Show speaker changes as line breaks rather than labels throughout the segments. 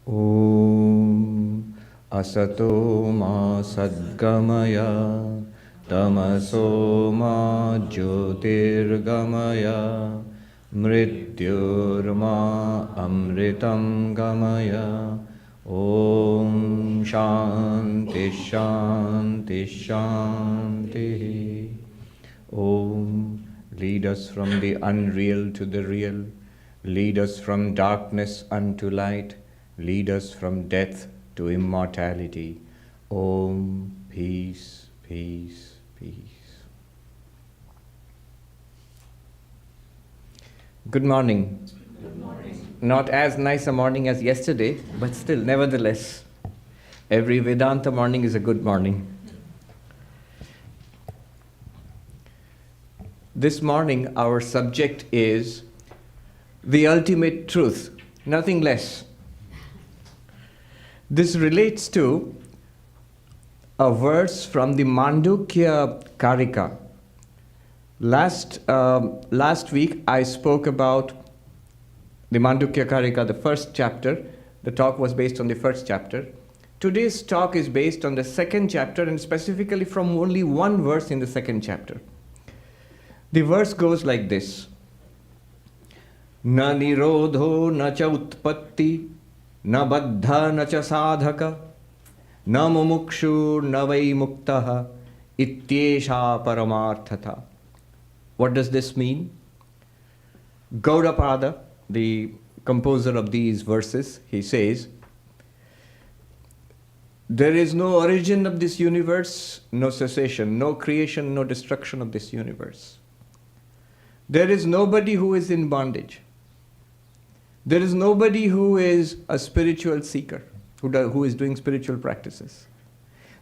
Om Asato Ma Sadgamaya Tamaso Ma Jyotirgamaya Mrityurma Amritam Gamaya. Om Shanti Shanti Shanti. Om, lead us from the unreal to the real. Lead us from darkness unto light. Lead us from death to immortality. Om, peace, peace, peace. Good morning.
Good morning.
Not as nice a morning as yesterday, but still, nevertheless, every Vedanta morning is a good morning. This morning, our subject is the ultimate truth, nothing less. This relates to a verse from the Mandukya Karika. Last week, I spoke about the Mandukya Karika, the first chapter. The talk was based on the first chapter. Today's talk is based on the second chapter, and specifically from only one verse in the second chapter. The verse goes like this. Na nirodho na cha utpatti, na baddha na cha sadhaka, na mumukshu na vai muktaha, ityesha paramarthata. What does this mean? Gaudapada, the composer of these verses, he says, there is no origin of this universe, no cessation, no creation, no destruction of this universe. There is nobody who is in bondage. There is nobody who is a spiritual seeker, who is doing spiritual practices.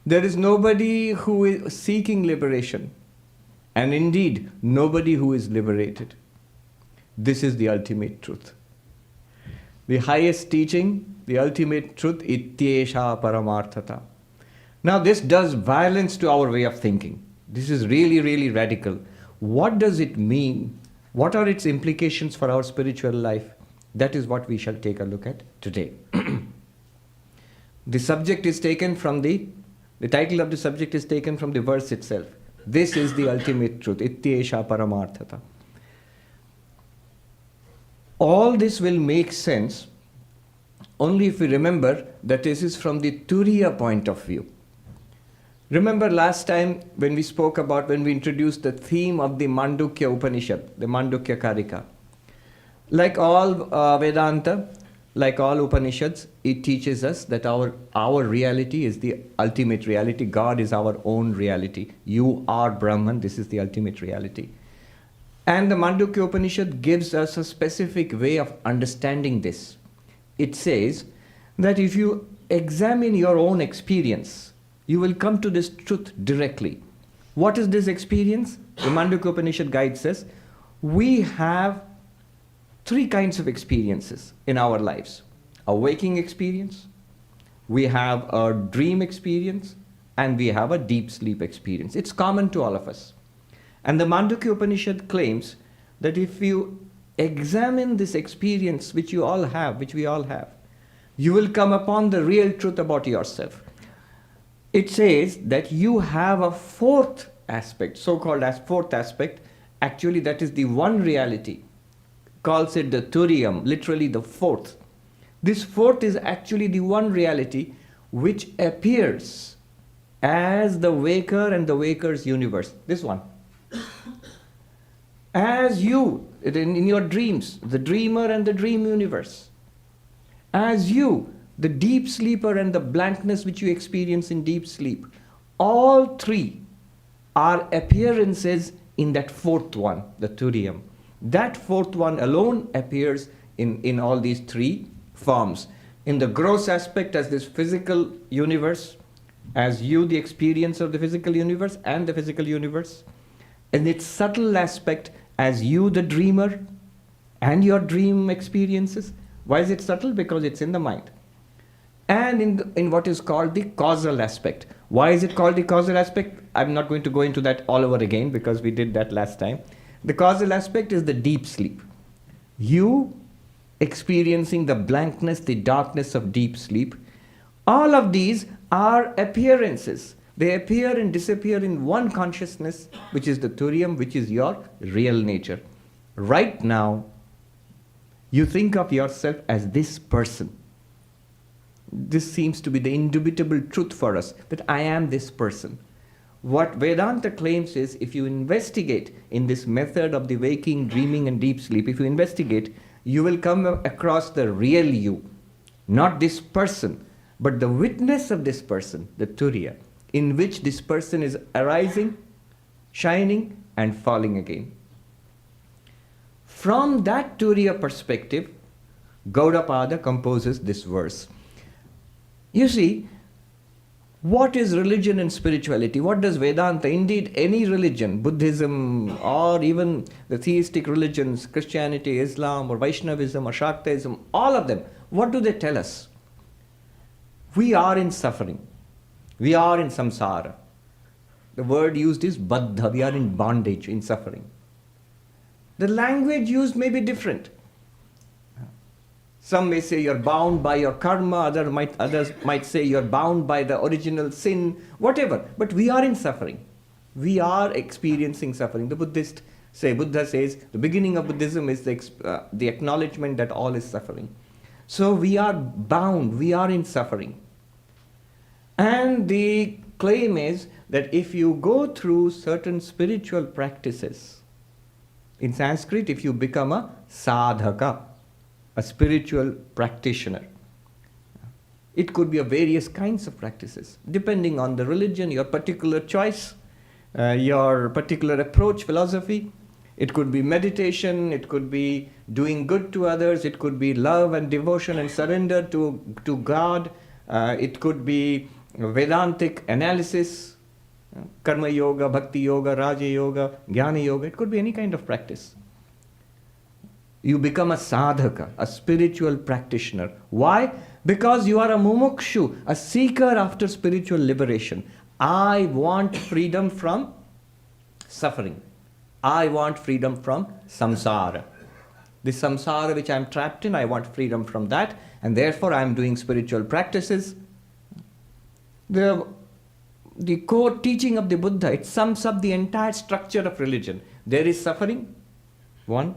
There is nobody who is seeking liberation. And indeed, nobody who is liberated. This is the ultimate truth. The highest teaching, the ultimate truth, ityesha paramarthata. Now this does violence to our way of thinking. This is really, really radical. What does it mean? What are its implications for our spiritual life? That is what we shall take a look at today. The subject is taken from the title of the subject is taken from the verse itself. This is the ultimate truth, ityesha paramarthata. All this will make sense only if we remember that this is from the Turiya point of view. Remember last time when we introduced the theme of the Mandukya Upanishad, the Mandukya Karika. Like all Vedanta, like all Upanishads, it teaches us that our reality is the ultimate reality. God is our own reality. You are Brahman, this is the ultimate reality. And the Mandukya Upanishad gives us a specific way of understanding this. It says that if you examine your own experience, you will come to this truth directly. What is this experience? The Mandukya Upanishad guides us. We have three kinds of experiences in our lives. A waking experience, we have a dream experience, and we have a deep sleep experience. It's common to all of us. And the Mandukya Upanishad claims that if you examine this experience which we all have, you will come upon the real truth about yourself. It says that you have a fourth aspect, so-called as fourth aspect. Actually, that is the one reality. Calls it the Turiyam, literally the fourth. This fourth is actually the one reality which appears as the waker and the waker's universe. This one. As you, in your dreams, the dreamer and the dream universe. As you, the deep sleeper and the blankness which you experience in deep sleep. All three are appearances in that fourth one, the Turiyam. That fourth one alone appears in all these three forms. In the gross aspect as this physical universe, as you the experience of the physical universe and the physical universe. In its subtle aspect as you the dreamer and your dream experiences. Why is it subtle? Because it's in the mind. And in what is called the causal aspect. Why is it called the causal aspect? I'm not going to go into that all over again because we did that last time. The causal aspect is the deep sleep. You experiencing the blankness, the darkness of deep sleep. All of these are appearances. They appear and disappear in one consciousness, which is the Turiya, which is your real nature. Right now, you think of yourself as this person. This seems to be the indubitable truth for us, that I am this person. What Vedanta claims is, if you investigate in this method of the waking, dreaming and deep sleep, if you investigate, you will come across the real you. Not this person, but the witness of this person, the Turiya, in which this person is arising, shining and falling again. From that Turiya perspective, Gaudapada composes this verse. You see, what is religion and spirituality? What does Vedanta, indeed any religion, Buddhism or even the theistic religions, Christianity, Islam or Vaishnavism or Shaktaism, all of them, what do they tell us? We are in suffering. We are in samsara. The word used is baddha. We are in bondage, in suffering. The language used may be different. Some may say you're bound by your karma, others might say you're bound by the original sin, whatever. But we are in suffering. We are experiencing suffering. The Buddha says, the beginning of Buddhism is the acknowledgement that all is suffering. So we are bound, we are in suffering. And the claim is that if you go through certain spiritual practices, in Sanskrit, if you become a sadhaka, a spiritual practitioner. It could be of various kinds of practices, depending on the religion, your particular choice, your particular approach, philosophy. It could be meditation, it could be doing good to others, it could be love and devotion and surrender to God, it could be Vedantic analysis, karma yoga, bhakti yoga, raja yoga, jnana yoga, it could be any kind of practice. You become a sadhaka, a spiritual practitioner. Why? Because you are a mumukshu, a seeker after spiritual liberation. I want freedom from suffering. I want freedom from samsara. The samsara which I am trapped in, I want freedom from that, and therefore I am doing spiritual practices. The core teaching of the Buddha, it sums up the entire structure of religion. There is suffering, one.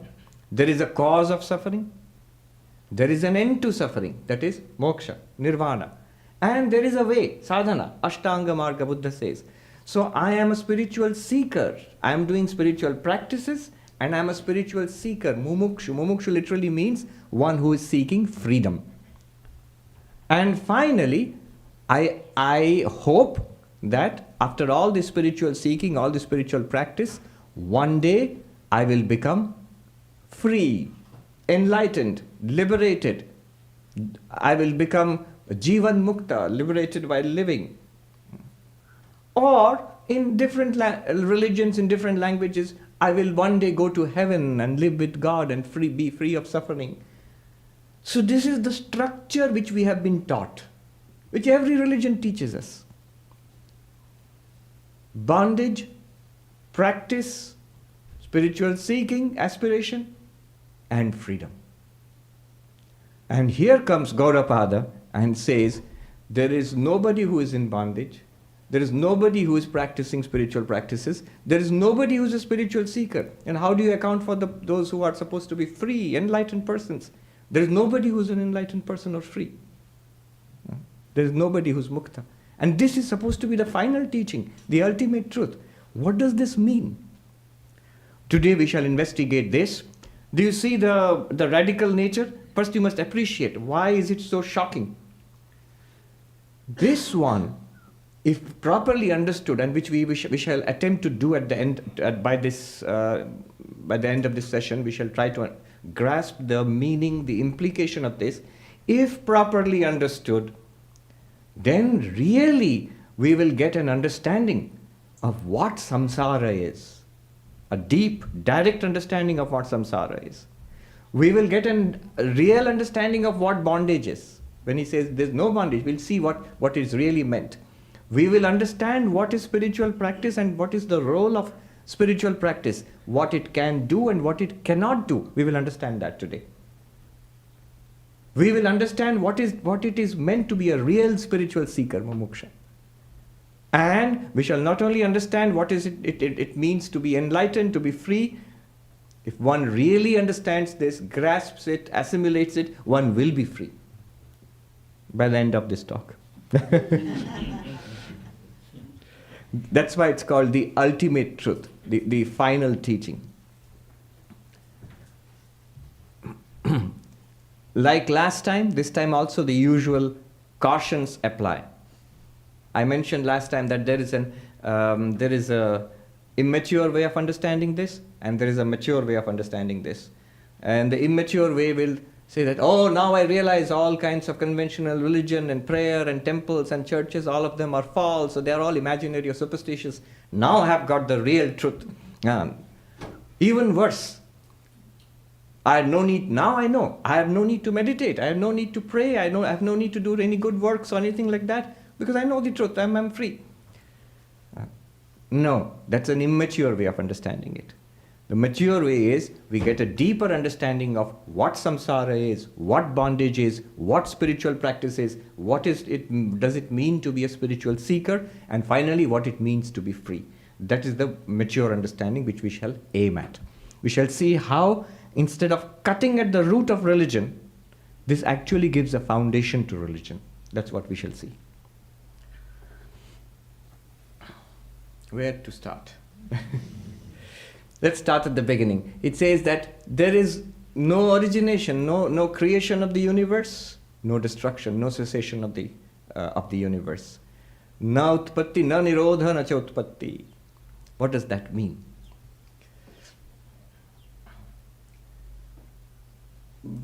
There is a cause of suffering. There is an end to suffering, that is moksha, nirvana. And there is a way, sadhana, ashtanga marga, Buddha says. So I am a spiritual seeker. I am doing spiritual practices and I am a spiritual seeker, mumukshu. Mumukshu literally means one who is seeking freedom. And finally, I hope that after all this spiritual seeking, all this spiritual practice, one day I will become free, enlightened, liberated. I will become Jivan Mukta, liberated while living. Or in different religions, in different languages, I will one day go to heaven and live with God and be free of suffering. So this is the structure which we have been taught, which every religion teaches us. Bondage, practice, spiritual seeking, aspiration, and freedom. And here comes Gaudapada and says, there is nobody who is in bondage, there is nobody who is practicing spiritual practices, there is nobody who is a spiritual seeker. And how do you account for those who are supposed to be free, enlightened persons? There is nobody who is an enlightened person or free. There is nobody who is mukta. And this is supposed to be the final teaching, the ultimate truth. What does this mean? Today we shall investigate this. Do you see the radical nature? First you must appreciate, why is it so shocking? This one, if properly understood, and which we shall attempt to do at the end, by the end of this session, we shall try to grasp the meaning, the implication of this. If properly understood, then really we will get an understanding of what samsara is. A deep, direct understanding of what samsara is. We will get a real understanding of what bondage is. When he says there's no bondage, we'll see what is really meant. We will understand what is spiritual practice and what is the role of spiritual practice, what it can do and what it cannot do. We will understand that today. We will understand what it is meant to be a real spiritual seeker, mumuksha. And we shall not only understand what it means to be enlightened, to be free. If one really understands this, grasps it, assimilates it, one will be free by the end of this talk. That's why it's called the ultimate truth, the final teaching. Like last time, this time also the usual cautions apply. I mentioned last time that there is a immature way of understanding this, and there is a mature way of understanding this. And the immature way will say that, oh, now I realize all kinds of conventional religion and prayer and temples and churches, all of them are false, so they are all imaginary or superstitious. Now I have got the real truth. Even worse, I have no need, now I know, I have no need to meditate, I have no need to pray, I have no need to do any good works or anything like that, because I know the truth, I'm free. No, that's an immature way of understanding it. The mature way is, we get a deeper understanding of what samsara is, what bondage is, what spiritual practice is, does it mean to be a spiritual seeker, and finally what it means to be free. That is the mature understanding which we shall aim at. We shall see how, instead of cutting at the root of religion, this actually gives a foundation to religion. That's what we shall see. Where to start? Let's start at the beginning. It says that there is no origination, no creation of the universe, no destruction, no cessation of the universe. Na utpatti, na nirodha, na cha utpatti. What does that mean?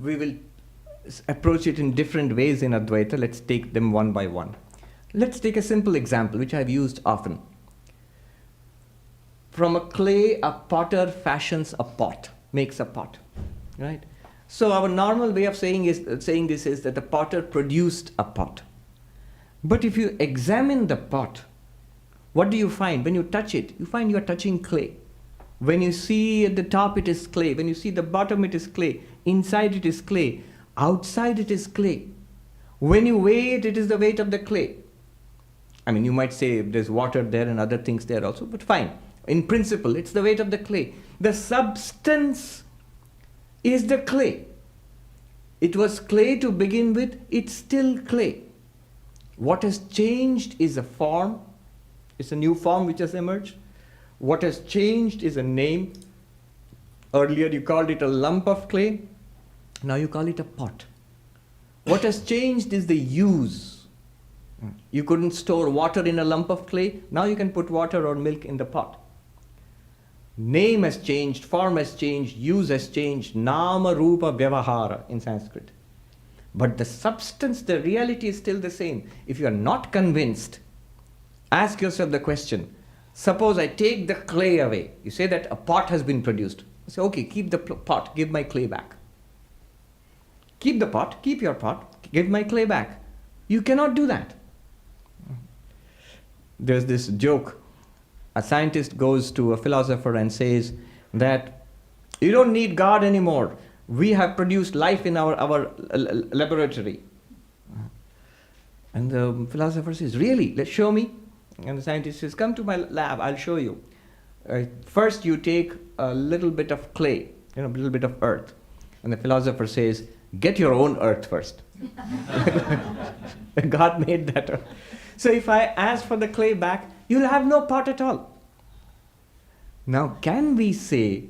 We will approach it in different ways in Advaita. Let's take them one by one. Let's take a simple example, which I've used often. From a clay, a potter fashions a pot, makes a pot, right? So our normal way of saying this is that the potter produced a pot. But if you examine the pot, what do you find? When you touch it, you find you are touching clay. When you see at the top, it is clay. When you see the bottom, it is clay. Inside, it is clay. Outside, it is clay. When you weigh it, it is the weight of the clay. I mean, you might say there's water there and other things there also, but fine. In principle, it's the weight of the clay. The substance is the clay. It was clay to begin with, it's still clay. What has changed is a form. It's a new form which has emerged. What has changed is a name. Earlier you called it a lump of clay. Now you call it a pot. What has changed is the use. You couldn't store water in a lump of clay. Now you can put water or milk in the pot. Name has changed, form has changed, use has changed. Nama rupa vyavahara in Sanskrit. But the substance, the reality is still the same. If you are not convinced, ask yourself the question. Suppose I take the clay away. You say that a pot has been produced. I say, okay, keep the pot, give my clay back. Keep the pot, keep your pot, give my clay back. You cannot do that. There's this joke. A scientist goes to a philosopher and says that you don't need God anymore. We have produced life in our laboratory. And the philosopher says, really? Let's show me. And the scientist says, come to my lab, I'll show you. First you take a little bit of clay, a little bit of earth. And the philosopher says, get your own earth first. God made that earth. So if I ask for the clay back, you'll have no pot at all. Now, can we say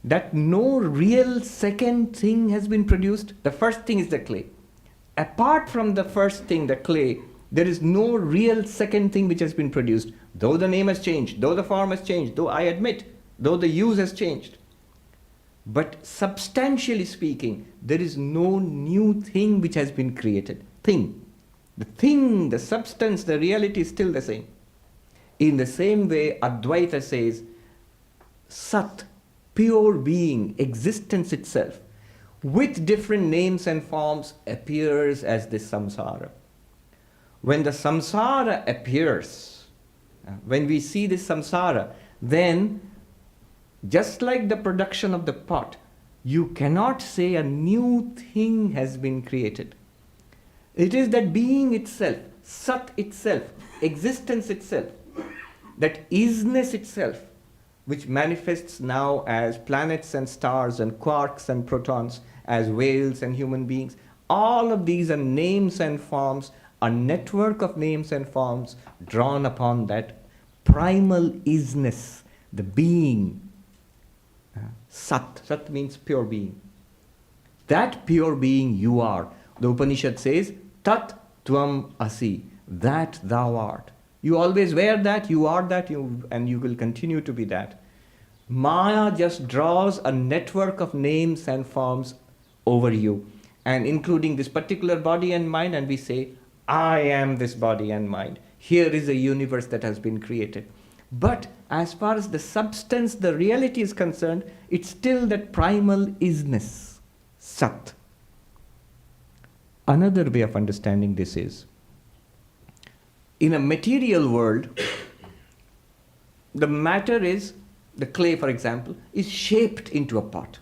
that no real second thing has been produced? The first thing is the clay. Apart from the first thing, the clay, there is no real second thing which has been produced. Though the name has changed, though the form has changed, though I admit, though the use has changed. But substantially speaking, there is no new thing which has been created. The thing, the substance, the reality is still the same. In the same way, Advaita says, Sat, pure being, existence itself, with different names and forms, appears as this samsara. When the samsara appears, when we see this samsara, then, just like the production of the pot, You cannot say a new thing has been created. It is that being itself, Sat itself, existence itself, that isness itself, which manifests now as planets and stars and quarks and protons, as whales and human beings. All of these are names and forms, a network of names and forms drawn upon that primal isness, the being. Sat. Sat means pure being. That pure being you are. The Upanishad says, Tat Tvam Asi, that thou art. You always were that, you are that, and you will continue to be that. Maya just draws a network of names and forms over you, and including this particular body and mind, and we say, I am this body and mind. Here is a universe that has been created. But as far as the substance, the reality is concerned, it's still that primal isness, Sat. Another way of understanding this is, in a material world, the matter is, the clay for example, is shaped into a pot.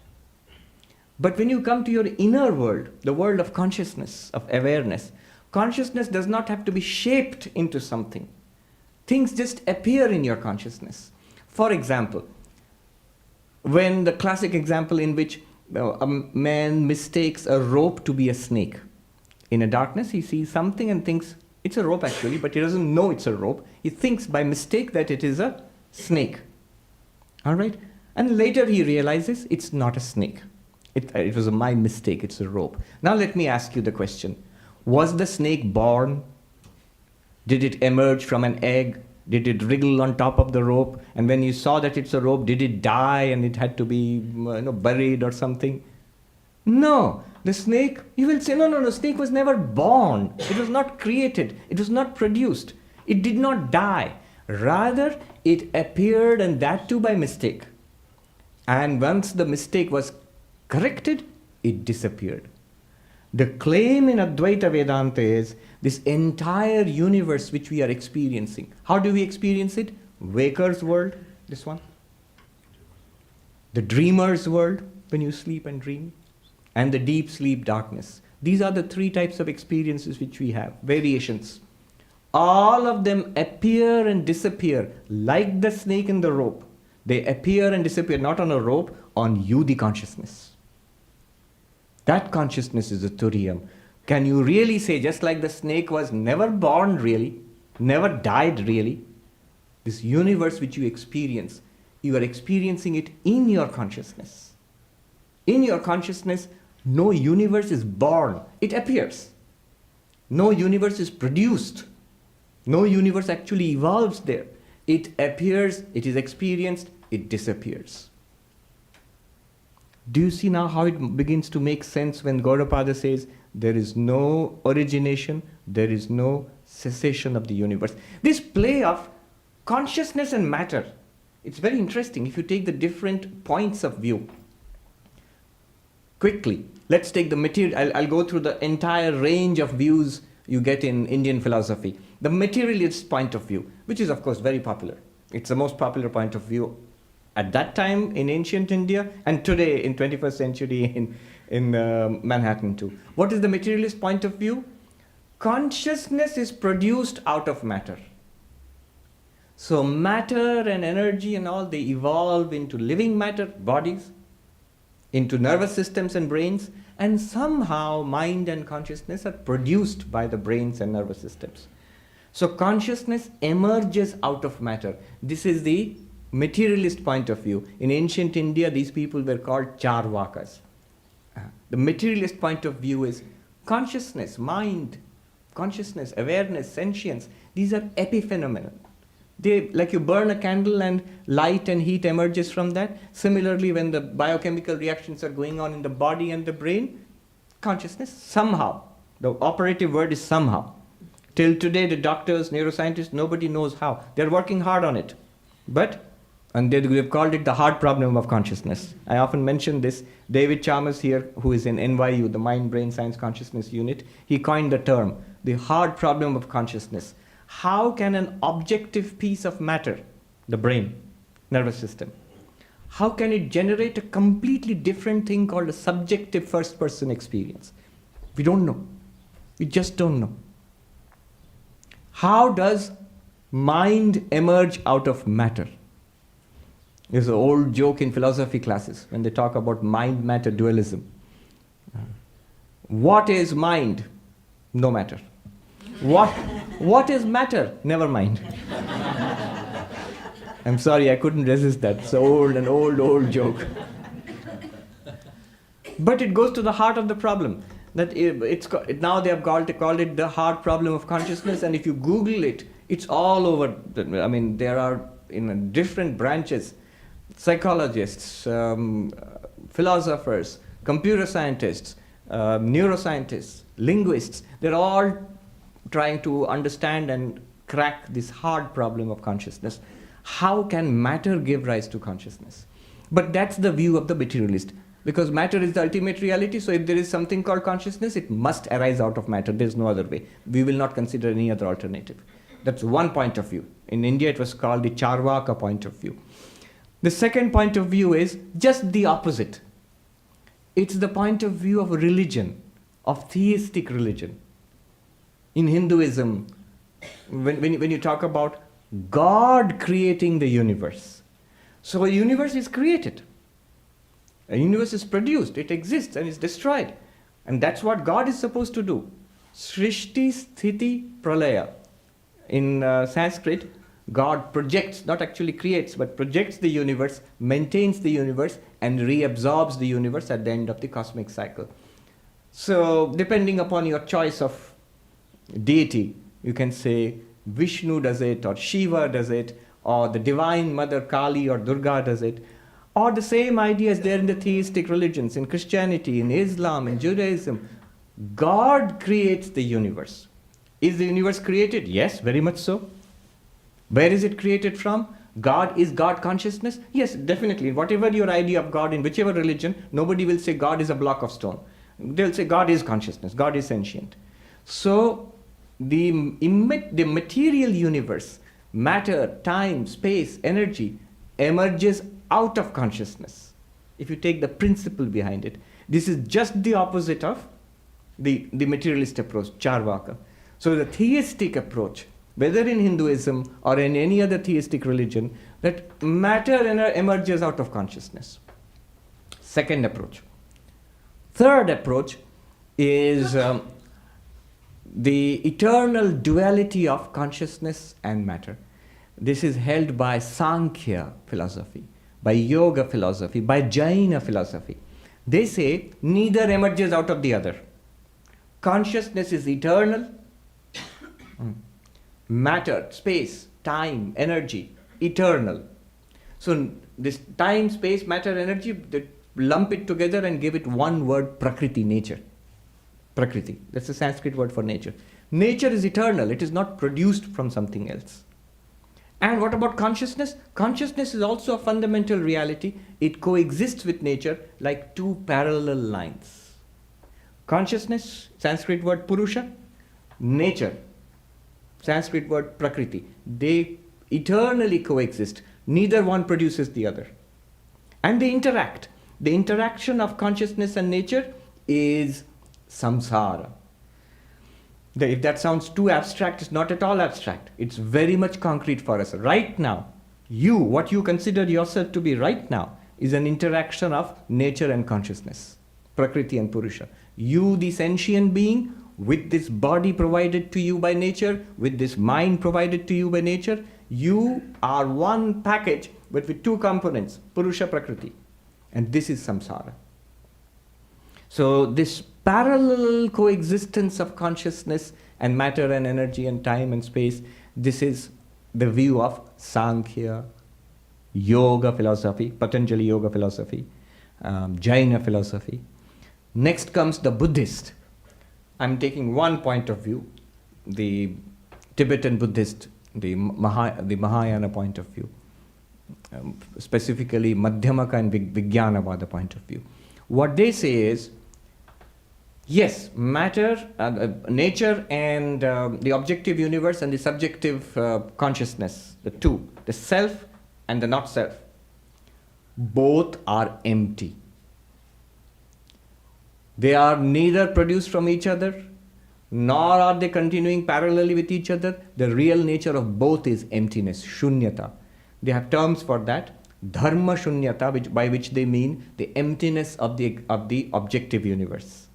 But when you come to your inner world, the world of consciousness, of awareness, consciousness does not have to be shaped into something. Things just appear in your consciousness. For example, when the classic example in which a man mistakes a rope to be a snake. In a darkness, he sees something and thinks, it's a rope actually, but he doesn't know it's a rope. He thinks by mistake that it is a snake. All right? And later he realizes it's not a snake. It was my mistake, it's a rope. Now let me ask you the question. Was the snake born? Did it emerge from an egg? Did it wriggle on top of the rope? And when you saw that it's a rope, did it die and it had to be buried or something? No. The snake, you will say, no, the snake was never born. It was not created. It was not produced. It did not die. Rather, it appeared, and that too by mistake. And once the mistake was corrected, it disappeared. The claim in Advaita Vedanta is this entire universe which we are experiencing. How do we experience it? Waker's world, this one. The dreamer's world, when you sleep and dream. And the deep sleep darkness. These are the three types of experiences which we have, variations. All of them appear and disappear like the snake in the rope. They appear and disappear not on a rope, on you, the consciousness. That consciousness is a Turiyam. Can you really say, just like the snake was never born really, never died really, this universe which you experience, you are experiencing it in your consciousness. In your consciousness, no universe is born. It appears. No universe is produced. No universe actually evolves there. It appears, it is experienced, it disappears. Do you see now how it begins to make sense when Gaudapada says there is no origination, there is no cessation of the universe? This play of consciousness and matter, it's very interesting if you take the different points of view. Quickly, let's take the material. I'll go through the entire range of views you get in Indian philosophy. The materialist point of view, which is of course very popular. It's the most popular point of view at that time in ancient India and today in 21st century in Manhattan too. What is the materialist point of view? Consciousness is produced out of matter. So matter and energy and all, they evolve into living matter, bodies, into nervous systems and brains, and somehow mind and consciousness are produced by the brains and nervous systems. So consciousness emerges out of matter. This is the materialist point of view. In ancient India, these people were called Charvakas. The materialist point of view is consciousness, mind, consciousness, awareness, sentience. These are epiphenomena. They, like you burn a candle and light and heat emerges from that. Similarly, when the biochemical reactions are going on in the body and the brain, consciousness somehow, the operative word is somehow. Till today, the doctors, neuroscientists, nobody knows how. They're working hard on it. And they've called it the hard problem of consciousness. I often mention this. David Chalmers here, who is in NYU, the Mind, Brain Science Consciousness Unit, he coined the term, the hard problem of consciousness. How can an objective piece of matter, the brain, nervous system, how can it generate a completely different thing called a subjective first-person experience? We don't know. We just don't know. How does mind emerge out of matter? There's an old joke in philosophy classes when they talk about mind-matter dualism. What is mind? No matter. What is matter? Never mind. I'm sorry, I couldn't resist that. It's an old joke. But it goes to the heart of the problem. That now they have called it the hard problem of consciousness, and if you Google it, it's all over. There are in different branches, psychologists, philosophers, computer scientists, neuroscientists, linguists. They're all trying to understand and crack this hard problem of consciousness. How can matter give rise to consciousness? But that's the view of the materialist. Because matter is the ultimate reality, so if there is something called consciousness, it must arise out of matter. There's no other way. We will not consider any other alternative. That's one point of view. In India, it was called the Charvaka point of view. The second point of view is just the opposite. It's the point of view of religion, of theistic religion. In Hinduism, when you talk about God creating the universe, so a universe is created. A universe is produced, it exists and is destroyed. And that's what God is supposed to do. Srishti, Sthiti, Pralaya. In Sanskrit, God projects, not actually creates, but projects the universe, maintains the universe, and reabsorbs the universe at the end of the cosmic cycle. So, depending upon your choice of deity, you can say Vishnu does it, or Shiva does it, or the Divine Mother Kali or Durga does it. Or the same idea is there in the theistic religions, in Christianity, in Islam, in Judaism. God creates the universe. Is the universe created? Yes, very much so. Where is it created from? Is God consciousness? Yes, definitely. Whatever your idea of God, in whichever religion, nobody will say God is a block of stone. They'll say God is consciousness, God is sentient. So, the material universe, matter, time, space, energy, emerges out of consciousness. If you take the principle behind it, this is just the opposite of the materialist approach, Charvaka. So the theistic approach, whether in Hinduism or in any other theistic religion, that matter emerges out of consciousness. Second approach. Third approach is the eternal duality of consciousness and matter. This is held by Sankhya philosophy, by yoga philosophy, by Jaina philosophy. They say neither emerges out of the other. Consciousness is eternal. Matter, space, time, energy, eternal. So this time, space, matter, energy, they lump it together and give it one word, Prakriti, nature. Prakriti, that's the Sanskrit word for nature. Nature is eternal, it is not produced from something else. And what about consciousness? Consciousness is also a fundamental reality. It coexists with nature like two parallel lines. Consciousness, Sanskrit word Purusha, nature, Sanskrit word Prakriti. They eternally coexist. Neither one produces the other. And they interact. The interaction of consciousness and nature is samsara. If that sounds too abstract, it's not at all abstract. It's very much concrete for us. Right now, what you consider yourself to be right now, is an interaction of nature and consciousness, Prakriti and Purusha. You, the sentient being, with this body provided to you by nature, with this mind provided to you by nature, you are one package, but with two components, Purusha, Prakriti. And this is samsara. So this parallel coexistence of consciousness and matter and energy and time and space, this is the view of Sankhya, yoga philosophy, Patanjali yoga philosophy, Jaina philosophy. Next comes the Buddhist. I'm taking one point of view, the Tibetan Buddhist, the Mahayana point of view, specifically Madhyamaka and Vijnanavada point of view. What they say is, yes, matter, nature and the objective universe and the subjective consciousness, the two, the self and the not self, Both are empty. They are neither produced from each other, nor are they continuing parallelly with each other. The real nature of both is emptiness, shunyata. They have terms for that. Dharma shunyata, by which they mean the emptiness of the objective universe.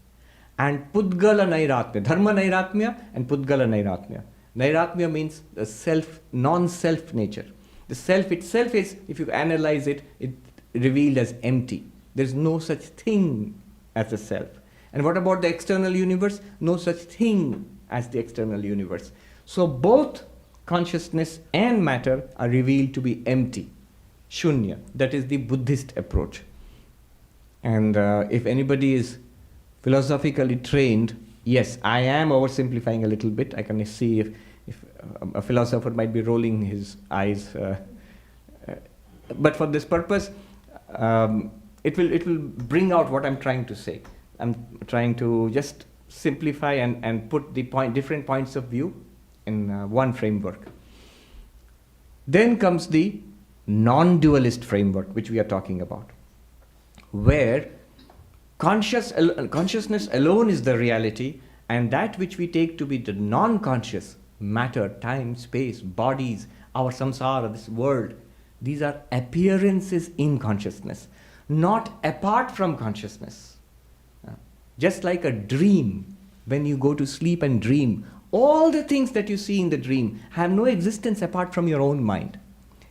And Pudgala Nairatmya, Dharma Nairatmya and Pudgala Nairatmya. Nairatmya means the self, non-self nature. The self itself is, if you analyze it, it's revealed as empty. There is no such thing as a self. And what about the external universe? No such thing as the external universe. So both consciousness and matter are revealed to be empty, shunya. That is the Buddhist approach. And if anybody is philosophically trained, yes, I am oversimplifying a little bit. I can see if a philosopher might be rolling his eyes. But for this purpose, it will bring out what I'm trying to say. I'm trying to just simplify and put the different points of view in one framework. Then comes the non-dualist framework, which we are talking about, where consciousness alone is the reality, and that which we take to be the non-conscious, matter, time, space, bodies, our samsara, this world, these are appearances in consciousness, not apart from consciousness. Just like a dream, when you go to sleep and dream, all the things that you see in the dream have no existence apart from your own mind.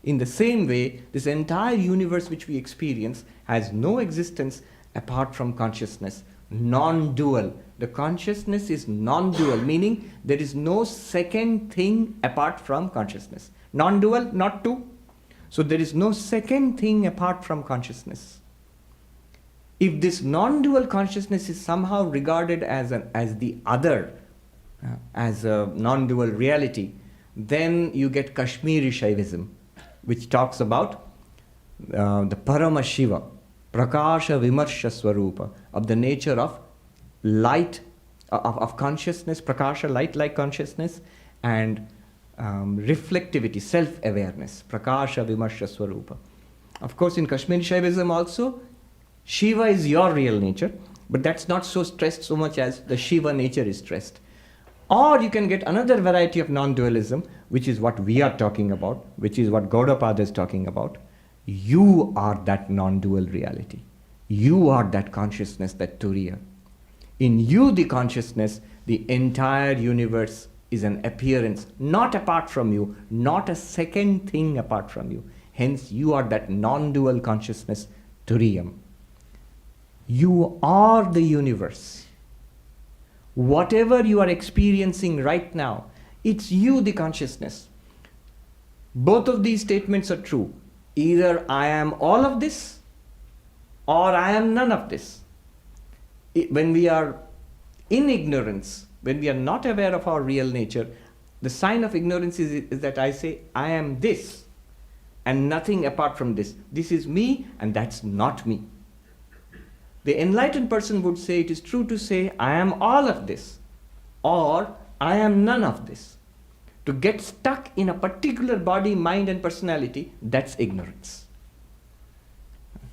In the same way, this entire universe which we experience has no existence apart from consciousness. Non-dual. The consciousness is non-dual, meaning there is no second thing apart from consciousness. Non-dual, not two. So there is no second thing apart from consciousness. If this non-dual consciousness is somehow regarded as the other, as a non-dual reality, then you get Kashmiri Shaivism, which talks about the Parama Shiva, Prakasha Vimarsha Swarupa, of the nature of light, of consciousness, Prakasha, light like consciousness, and reflectivity, self-awareness, Prakasha Vimarsha Swarupa. Of course, in Kashmiri Shaivism also, Shiva is your real nature, but that's not so stressed so much as the Shiva nature is stressed. Or you can get another variety of non-dualism, which is what we are talking about, which is what Gaudapada is talking about. You are that non-dual reality. You are that consciousness, that Turiya. In you, the consciousness, the entire universe is an appearance, not apart from you, not a second thing apart from you. Hence, you are that non-dual consciousness, Turiyam. You are the universe. Whatever you are experiencing right now, it's you, the consciousness. Both of these statements are true. Either I am all of this, or I am none of this. When we are in ignorance, when we are not aware of our real nature, the sign of ignorance is that I say, I am this, and nothing apart from this. This is me, and that's not me. The enlightened person would say it is true to say, I am all of this, or I am none of this. To get stuck in a particular body, mind, and personality, that's ignorance.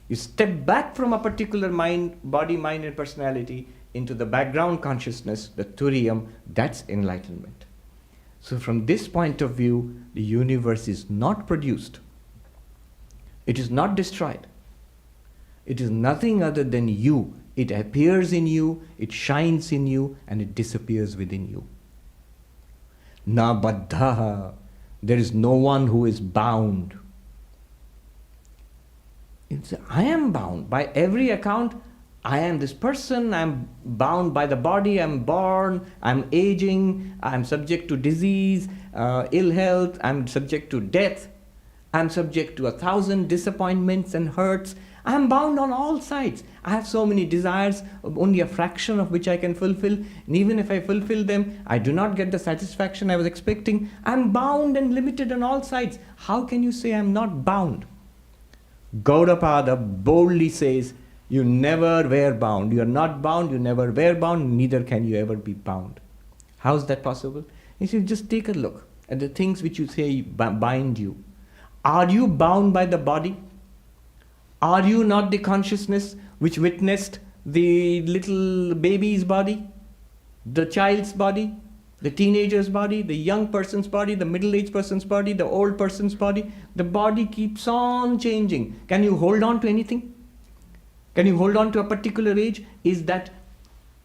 You step back from a particular body, mind, and personality into the background consciousness, the Turiyam, that's enlightenment. So from this point of view, the universe is not produced. It is not destroyed. It is nothing other than you. It appears in you, it shines in you, and it disappears within you. Na baddhaha. There is no one who is bound. I am bound. By every account, I am this person, I am bound by the body, I am born, I am aging, I am subject to disease, ill health, I am subject to death, I am subject to 1,000 disappointments and hurts. I am bound on all sides. I have so many desires, only a fraction of which I can fulfill. And even if I fulfill them, I do not get the satisfaction I was expecting. I am bound and limited on all sides. How can you say I am not bound? Gaudapada boldly says, you never were bound. You are not bound, you never were bound, neither can you ever be bound. How is that possible? He says, just take a look at the things which you say bind you. Are you bound by the body? Are you not the consciousness which witnessed the little baby's body, the child's body, the teenager's body, the young person's body, the middle-aged person's body, the old person's body? The body keeps on changing. Can you hold on to anything? Can you hold on to a particular age? Is that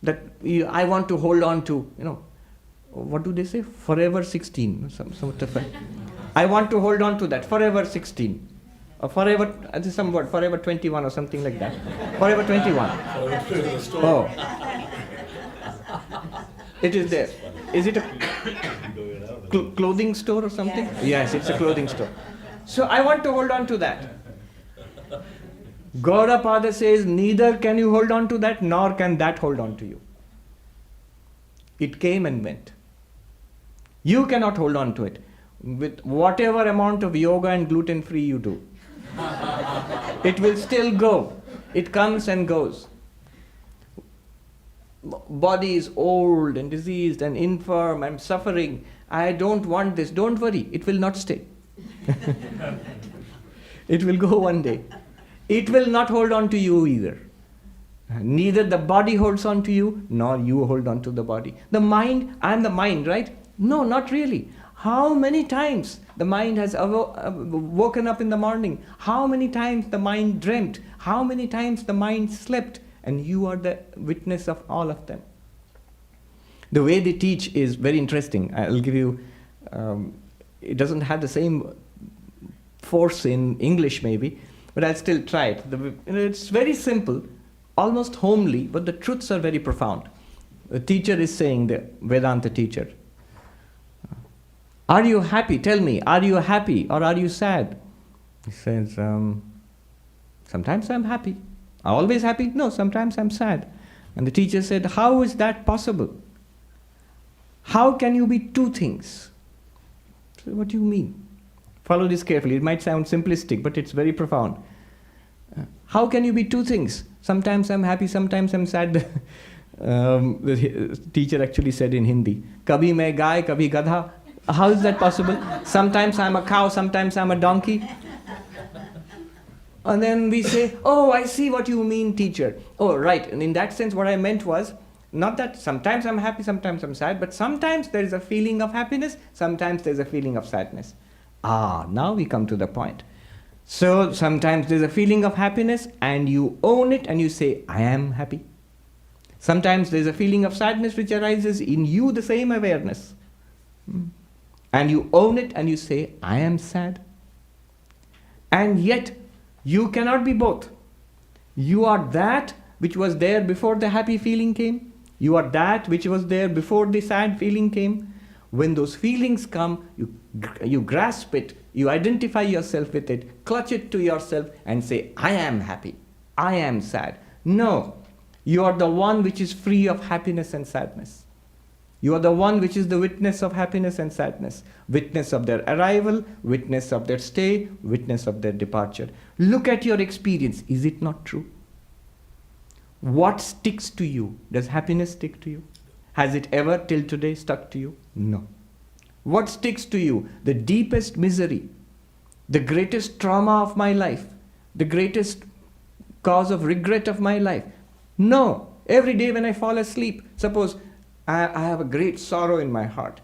I want to hold on to, what do they say? Forever 16. I want to hold on to that, forever 16. Or forever, some word, forever 21 or something like that. Forever 21. Oh. It is there. Is it a clothing store or something? Yes, it's a clothing store. So I want to hold on to that. Gaudapada says, neither can you hold on to that, nor can that hold on to you. It came and went. You cannot hold on to it. With whatever amount of yoga and gluten-free you do, it will still go. It comes and goes. Body is old and diseased and infirm and suffering. I don't want this. Don't worry, it will not stay. It will go one day. It will not hold on to you either. Neither the body holds on to you, nor you hold on to the body. The mind, I am the mind, right? No, not really. How many times the mind has woken up in the morning? How many times the mind dreamt? How many times the mind slept? And you are the witness of all of them. The way they teach is very interesting. I'll give you, it doesn't have the same force in English maybe, but I'll still try it. It's very simple, almost homely, but the truths are very profound. The teacher is saying, the Vedanta teacher, are you happy? Tell me, are you happy or are you sad? He says, sometimes I'm happy. Always happy? No, sometimes I'm sad. And the teacher said, how is that possible? How can you be two things? So what do you mean? Follow this carefully. It might sound simplistic, but it's very profound. How can you be two things? Sometimes I'm happy, sometimes I'm sad. The teacher actually said in Hindi, Kabhi main gaay, kabhi gadha. How is that possible? Sometimes I'm a cow, sometimes I'm a donkey. And then we say, oh, I see what you mean, teacher. Oh, right. And in that sense, what I meant was, not that sometimes I'm happy, sometimes I'm sad, but sometimes there is a feeling of happiness, sometimes there's a feeling of sadness. Now we come to the point. So sometimes there's a feeling of happiness and you own it and you say, I am happy. Sometimes there's a feeling of sadness which arises in you, the same awareness. And you own it and you say, I am sad. And yet, you cannot be both. You are that which was there before the happy feeling came. You are that which was there before the sad feeling came. When those feelings come, you grasp it, you identify yourself with it, clutch it to yourself and say, I am happy, I am sad. No, you are the one which is free of happiness and sadness. You are the one which is the witness of happiness and sadness, witness of their arrival, witness of their stay, witness of their departure. Look at your experience. Is it not true? What sticks to you? Does happiness stick to you? Has it ever till today stuck to you? No. What sticks to you? The deepest misery, the greatest trauma of my life, the greatest cause of regret of my life? No. Every day when I fall asleep, suppose I have a great sorrow in my heart.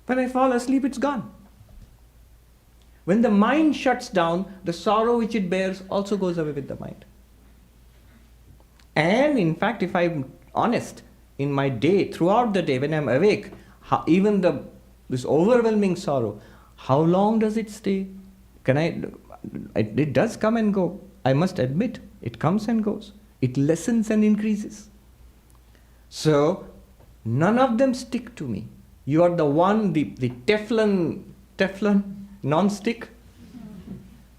When I fall asleep, it's gone. When the mind shuts down, the sorrow which it bears also goes away with the mind. And in fact, if I'm honest, in my day, throughout the day, when I'm awake, even this overwhelming sorrow, how long does it stay? It does come and go. I must admit, it comes and goes. It lessens and increases. So, none of them stick to me. You are the one, the Teflon, non-stick,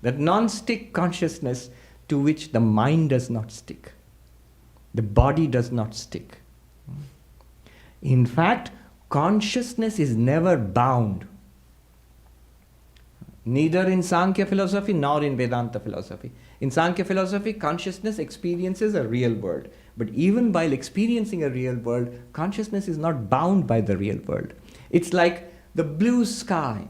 that non-stick consciousness to which the mind does not stick. The body does not stick. In fact, consciousness is never bound. Neither in Sankhya philosophy nor in Vedanta philosophy. In Sankhya philosophy, consciousness experiences a real world. But even while experiencing a real world, consciousness is not bound by the real world. It's like the blue sky.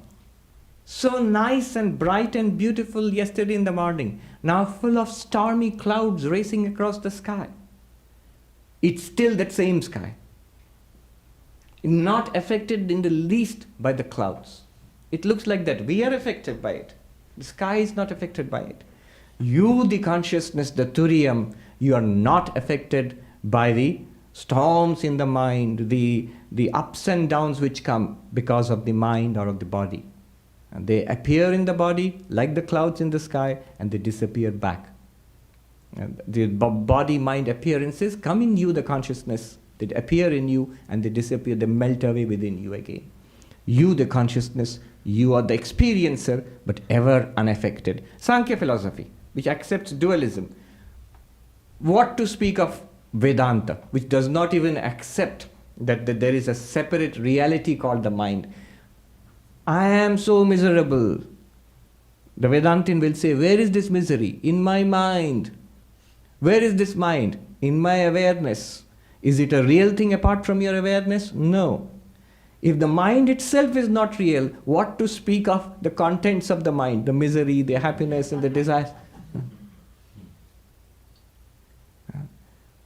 So nice and bright and beautiful yesterday in the morning, now full of stormy clouds racing across the sky. It's still that same sky. Not affected in the least by the clouds. It looks like that. We are affected by it. The sky is not affected by it. You, the consciousness, the Turiyam, you are not affected by the storms in the mind, the ups and downs which come because of the mind or of the body. And they appear in the body like the clouds in the sky, and they disappear back. And the body-mind appearances come in you, the consciousness. They appear in you and they disappear, they melt away within you again. You, the consciousness, you are the experiencer, but ever unaffected. Sankhya philosophy, which accepts dualism. What to speak of Vedanta, which does not even accept that there is a separate reality called the mind. I am so miserable. The Vedantin will say, where is this misery? In my mind. Where is this mind? In my awareness. Is it a real thing apart from your awareness? No. If the mind itself is not real, what to speak of the contents of the mind, the misery, the happiness and the desires?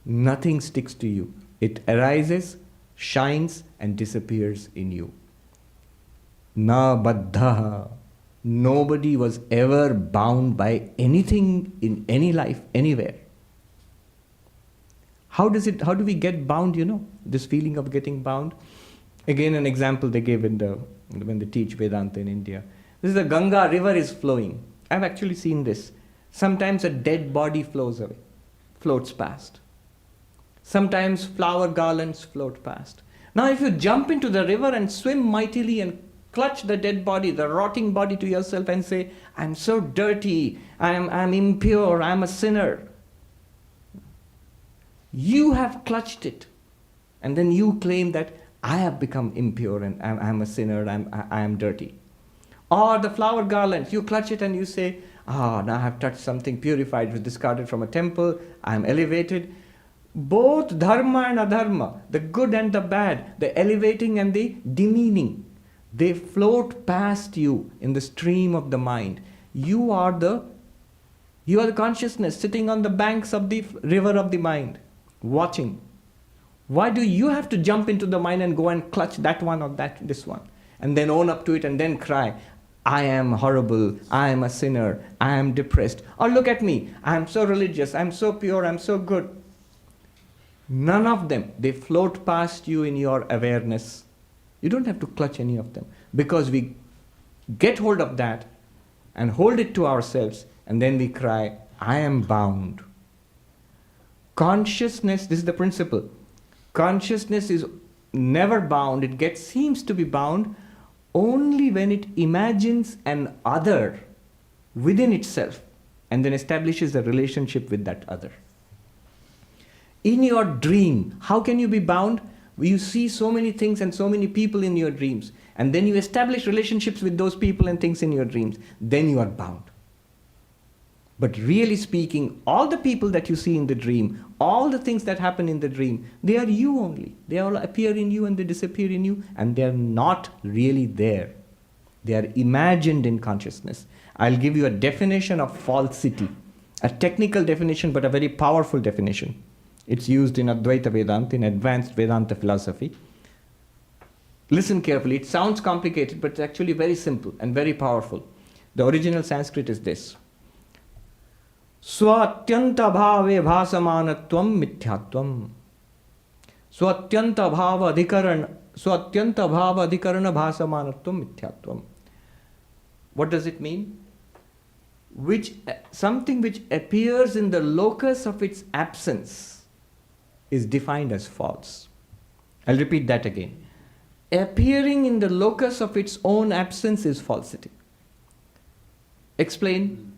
Nothing sticks to you. It arises, shines and disappears in you. Na baddha. Nobody was ever bound by anything in any life, anywhere. How do we get bound, this feeling of getting bound? Again, an example they gave when they teach Vedanta in India. This is the Ganga river is flowing. I've actually seen this. Sometimes a dead body floats past. Sometimes flower garlands float past. Now if you jump into the river and swim mightily and clutch the dead body, the rotting body to yourself and say, I'm so dirty, I'm impure, I'm a sinner. You have clutched it. And then you claim that I have become impure and I'm a sinner, I am dirty. Or the flower garlands, you clutch it and you say, now I have touched something purified, was discarded from a temple, I am elevated. Both dharma and adharma, the good and the bad, the elevating and the demeaning, they float past you in the stream of the mind. You are the consciousness sitting on the banks of the river of the mind, watching. Why do you have to jump into the mind and go and clutch that one or this one, and then own up to it and then cry, I am horrible, I am a sinner, I am depressed. Or look at me, I am so religious, I am so pure, I am so good. None of them. They float past you in your awareness. You don't have to clutch any of them, because we get hold of that and hold it to ourselves, and then we cry, I am bound. Consciousness, this is the principle. Consciousness is never bound. It seems to be bound only when it imagines an other within itself and then establishes a relationship with that other. In your dream, how can you be bound? You see so many things and so many people in your dreams, and then you establish relationships with those people and things in your dreams. Then you are bound. But really speaking, all the people that you see in the dream, all the things that happen in the dream, they are you only. They all appear in you and they disappear in you, and they are not really there. They are imagined in consciousness. I'll give you a definition of falsity, a technical definition, but a very powerful definition. It's used in Advaita Vedanta, in advanced Vedanta philosophy. Listen carefully. It sounds complicated, but it's actually very simple and very powerful. The original Sanskrit is this. Swatyanta bhave bhasamanatvam mithyatvam. Swatyanta bhava adhikarana bhasamanatvam mithyatvam. What does it mean? Something which appears in the locus of its absence is defined as false. I'll repeat that again. Appearing in the locus of its own absence is falsity. Explain.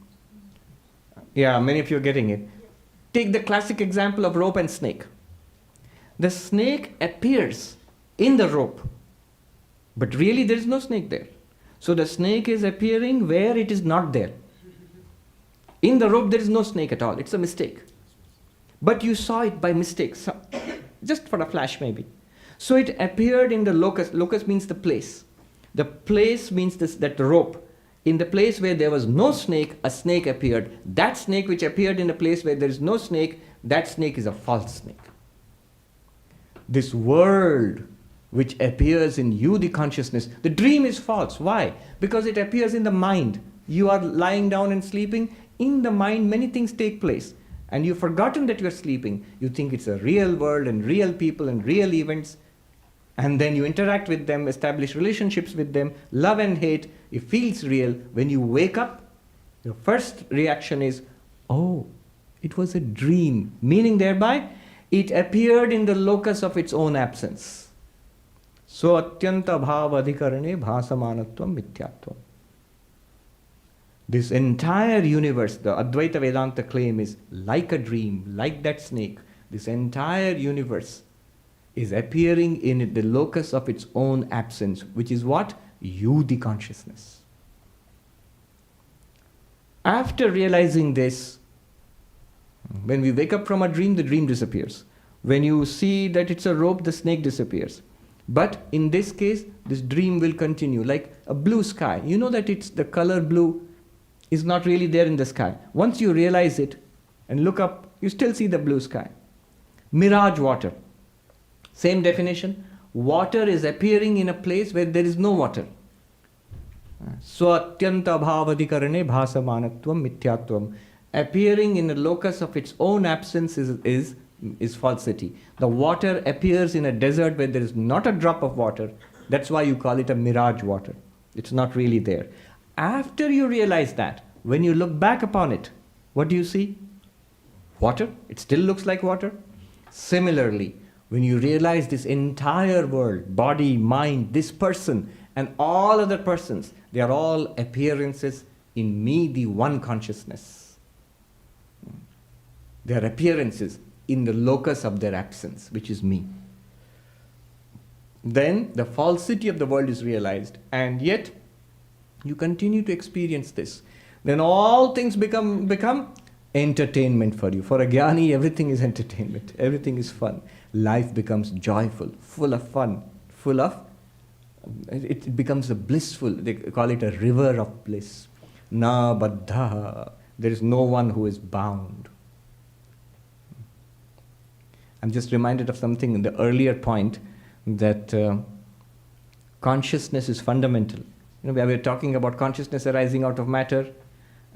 Yeah, many of you are getting it. Take the classic example of rope and snake. The snake appears in the rope, but really there is no snake there. So the snake is appearing where it is not there. In the rope there is no snake at all. It's a mistake. But you saw it by mistake, just for a flash maybe. So it appeared in the locus. Locus means the place. The place means that rope. In the place where there was no snake, a snake appeared. That snake which appeared in a place where there is no snake, that snake is a false snake. This world which appears in you, the consciousness, the dream is false. Why? Because it appears in the mind. You are lying down and sleeping. In the mind, many things take place. And you've forgotten that you're sleeping. You think it's a real world and real people and real events. And then you interact with them, establish relationships with them, love and hate. It feels real. When you wake up, your first reaction is, oh, it was a dream. Meaning thereby, it appeared in the locus of its own absence. So atyanta bhava adhikarane bhasamanatvam mithyatvam. This entire universe, the Advaita Vedanta claim is like a dream, like that snake. This entire universe is appearing in the locus of its own absence, which is what? You, the consciousness. After realizing this, when we wake up from a dream, the dream disappears. When you see that it's a rope, the snake disappears. But in this case, this dream will continue, like a blue sky. You know that it's the color blue is not really there in the sky. Once you realize it and look up, you still see the blue sky. Mirage water. Same definition. Water is appearing in a place where there is no water. Swatyanta bhavadikarane bhasamanatvam mithyatvam. Appearing in a locus of its own absence is falsity. The water appears in a desert where there is not a drop of water. That's why you call it a mirage water. It's not really there. After you realize that, when you look back upon it, what do you see? Water. It still looks like water. Similarly, when you realize this entire world, body, mind, this person, and all other persons, they are all appearances in me, the one consciousness. They are appearances in the locus of their absence, which is me. Then the falsity of the world is realized, and yet you continue to experience this. Then all things become entertainment for you. For a jnani, everything is entertainment. Everything is fun. Life becomes joyful, full of fun, it becomes a blissful, they call it a river of bliss. Na baddha, there is no one who is bound. I'm just reminded of something in the earlier point, that consciousness is fundamental. We were talking about consciousness arising out of matter,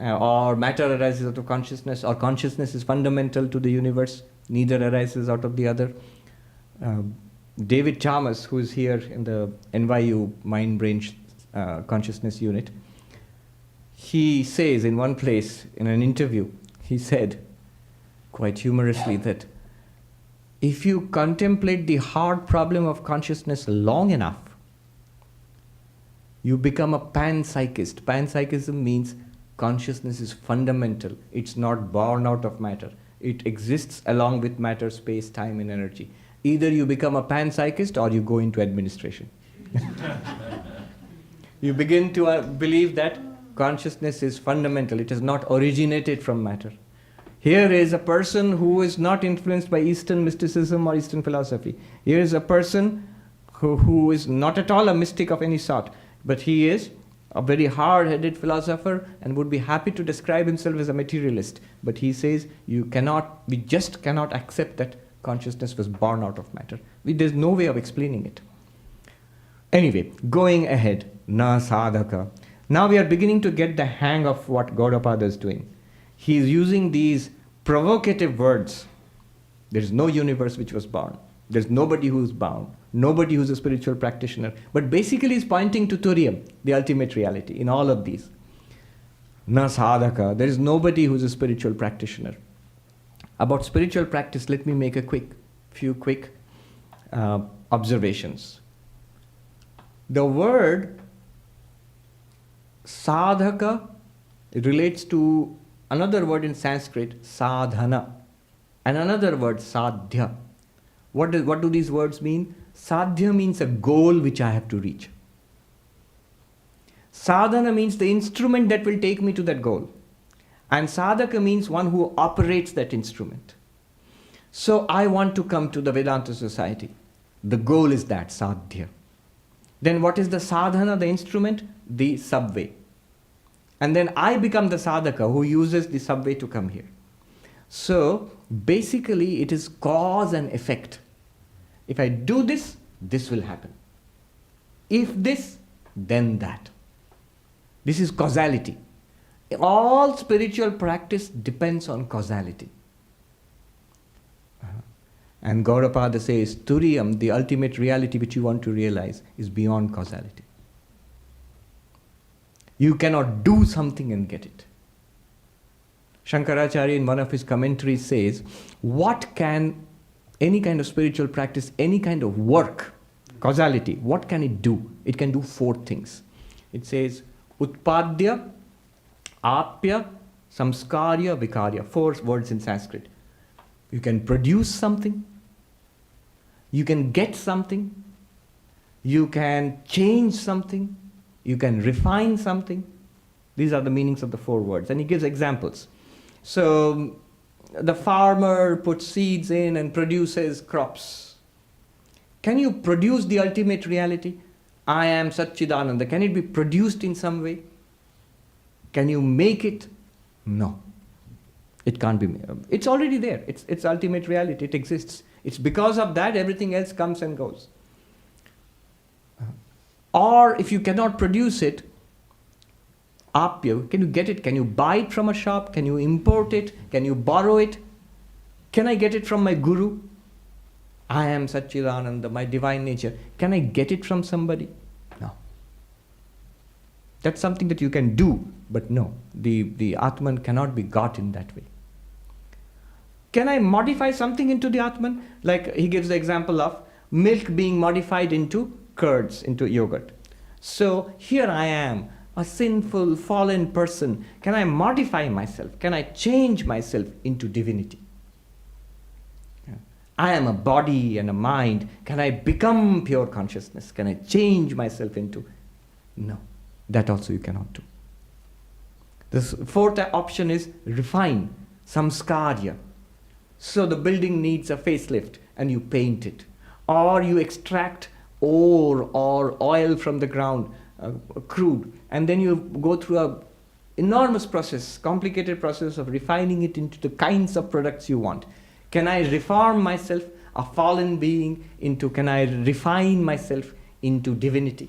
or matter arises out of consciousness, or consciousness is fundamental to the universe, neither arises out of the other. David Chalmers, who is here in the NYU Mind-Brain Consciousness Unit, he says in one place, in an interview, he said, quite humorously, that if you contemplate the hard problem of consciousness long enough, you become a panpsychist. Panpsychism means consciousness is fundamental. It's not born out of matter. It exists along with matter, space, time, and energy. Either you become a panpsychist or you go into administration. You begin to believe that consciousness is fundamental. It has not originated from matter. Here is a person who is not influenced by Eastern mysticism or Eastern philosophy. Here is a person who is not at all a mystic of any sort, but he is a very hard-headed philosopher and would be happy to describe himself as a materialist. But he says, we just cannot accept that consciousness was born out of matter. There's no way of explaining it. Anyway, going ahead, na sadhaka. Now we are beginning to get the hang of what Gaudapada is doing. He is using these provocative words. There is no universe which was born. There's nobody who is bound. Nobody who's a spiritual practitioner. But basically he's pointing to Turiya, the ultimate reality, in all of these. Na sadhaka. There is nobody who's a spiritual practitioner. About spiritual practice, let me make a few quick observations. The word sadhaka relates to another word in Sanskrit, sadhana, and another word, sadhya. What do these words mean? Sadhya means a goal which I have to reach. Sadhana means the instrument that will take me to that goal. And sadhaka means one who operates that instrument. So I want to come to the Vedanta Society. The goal is that, sadhya. Then what is the sadhana, the instrument? The subway. And then I become the sadhaka who uses the subway to come here. So basically it is cause and effect. If I do this, this will happen. If this, then that. This is causality. All spiritual practice depends on causality. And Gaudapada says, Turiyam, the ultimate reality which you want to realize, is beyond causality. You cannot do something and get it. Shankaracharya in one of his commentaries says, what can any kind of spiritual practice, any kind of work, causality, what can it do? It can do 4 things. It says, Utpadya, Apya, Samskarya, Vikarya. 4 words in Sanskrit. You can produce something, you can get something, you can change something, you can refine something. These are the meanings of the 4 words. And he gives examples. So the farmer puts seeds in and produces crops. Can you produce the ultimate reality? I am Satchidananda. Can it be produced in some way? Can you make it? No. It can't be made. It's already there. It's ultimate reality. It exists. It's because of that everything else comes and goes. Or if you cannot produce it, apya, can you get it? Can you buy it from a shop? Can you import it? Can you borrow it? Can I get it from my guru? I am Satchidananda, my divine nature. Can I get it from somebody? No. That's something that you can do, but no. The Atman cannot be got in that way. Can I modify something into the Atman? Like he gives the example of milk being modified into curds, into yogurt. So here I am, a sinful, fallen person. Can I modify myself? Can I change myself into divinity? I am a body and a mind. Can I become pure consciousness? Can I change myself into? No, that also you cannot do. The 4th option is refine, samskarya. So the building needs a facelift and you paint it. Or you extract ore or oil from the ground, crude, and then you go through a enormous process, complicated process of refining it into the kinds of products you want. Can I reform myself, a fallen being, into, can I refine myself into divinity?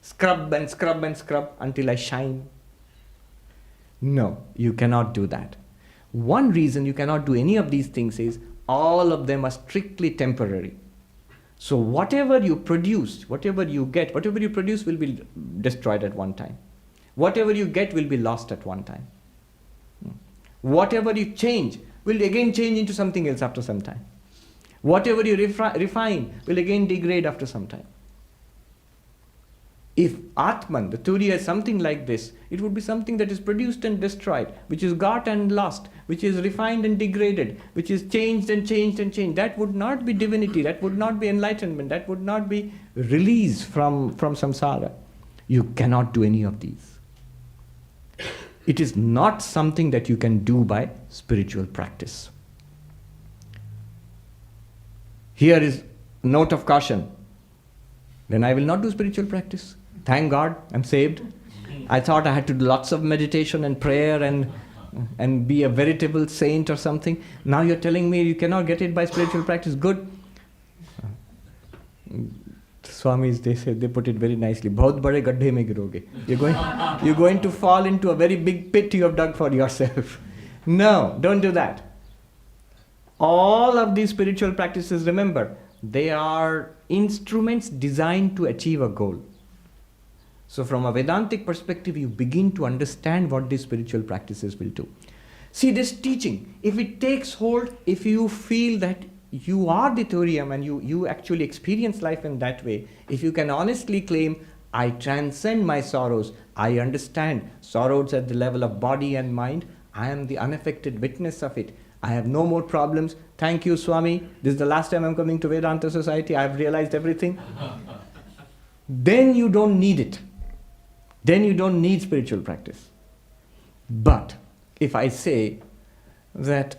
Scrub and scrub and scrub until I shine? No, you cannot do that. One reason you cannot do any of these things is all of them are strictly temporary. So whatever you produce, whatever you get, whatever you produce will be destroyed at one time. Whatever you get will be lost at one time. Whatever you change will again change into something else after some time. Whatever you refine will again degrade after some time. If Atman, the Turiya, is something like this, it would be something that is produced and destroyed, which is got and lost, which is refined and degraded, which is changed and changed and changed. That would not be divinity, that would not be enlightenment, that would not be release from samsara. You cannot do any of these. It is not something that you can do by spiritual practice. Here is a note of caution. Then I will not do spiritual practice. Thank God, I'm saved. I thought I had to do lots of meditation and prayer and be a veritable saint or something. Now you're telling me you cannot get it by spiritual practice. Good. Swamis, they put it very nicely. Bahut bade gaddhe mein giroge. You're going to fall into a very big pit you have dug for yourself. No, don't do that. All of these spiritual practices, remember, they are instruments designed to achieve a goal. So from a Vedantic perspective, you begin to understand what these spiritual practices will do. See, this teaching, if it takes hold, if you feel that you are the Turiyam and you actually experience life in that way, if you can honestly claim, I transcend my sorrows, I understand sorrows at the level of body and mind, I am the unaffected witness of it, I have no more problems, thank you Swami, this is the last time I'm coming to Vedanta Society, I have realized everything. Then you don't need it. Then you don't need spiritual practice. But if I say that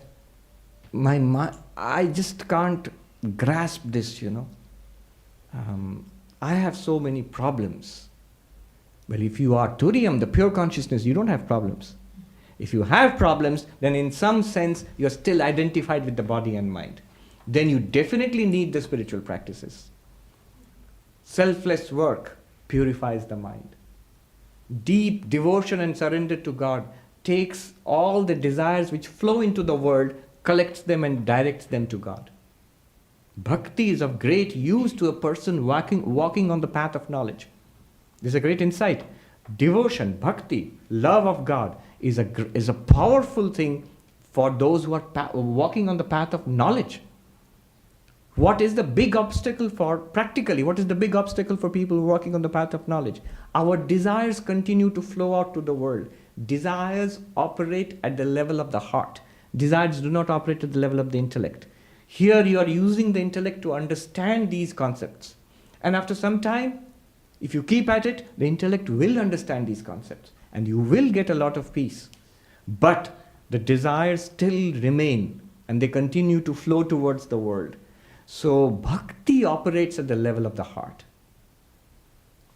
my mind, I just can't grasp this, I have so many problems. Well, if you are Turiyam, the pure consciousness, you don't have problems. If you have problems, then in some sense, you're still identified with the body and mind. Then you definitely need the spiritual practices. Selfless work purifies the mind. Deep devotion and surrender to God takes all the desires which flow into the world, collects them and directs them to God. Bhakti is of great use to a person walking on the path of knowledge. This is a great insight. Devotion, bhakti, love of God is a powerful thing for those who are walking on the path of knowledge. What is the big obstacle practically, what is the big obstacle for people walking on the path of knowledge? Our desires continue to flow out to the world. Desires operate at the level of the heart. Desires do not operate at the level of the intellect. Here you are using the intellect to understand these concepts. And after some time, if you keep at it, the intellect will understand these concepts and you will get a lot of peace. But the desires still remain and they continue to flow towards the world. So bhakti operates at the level of the heart.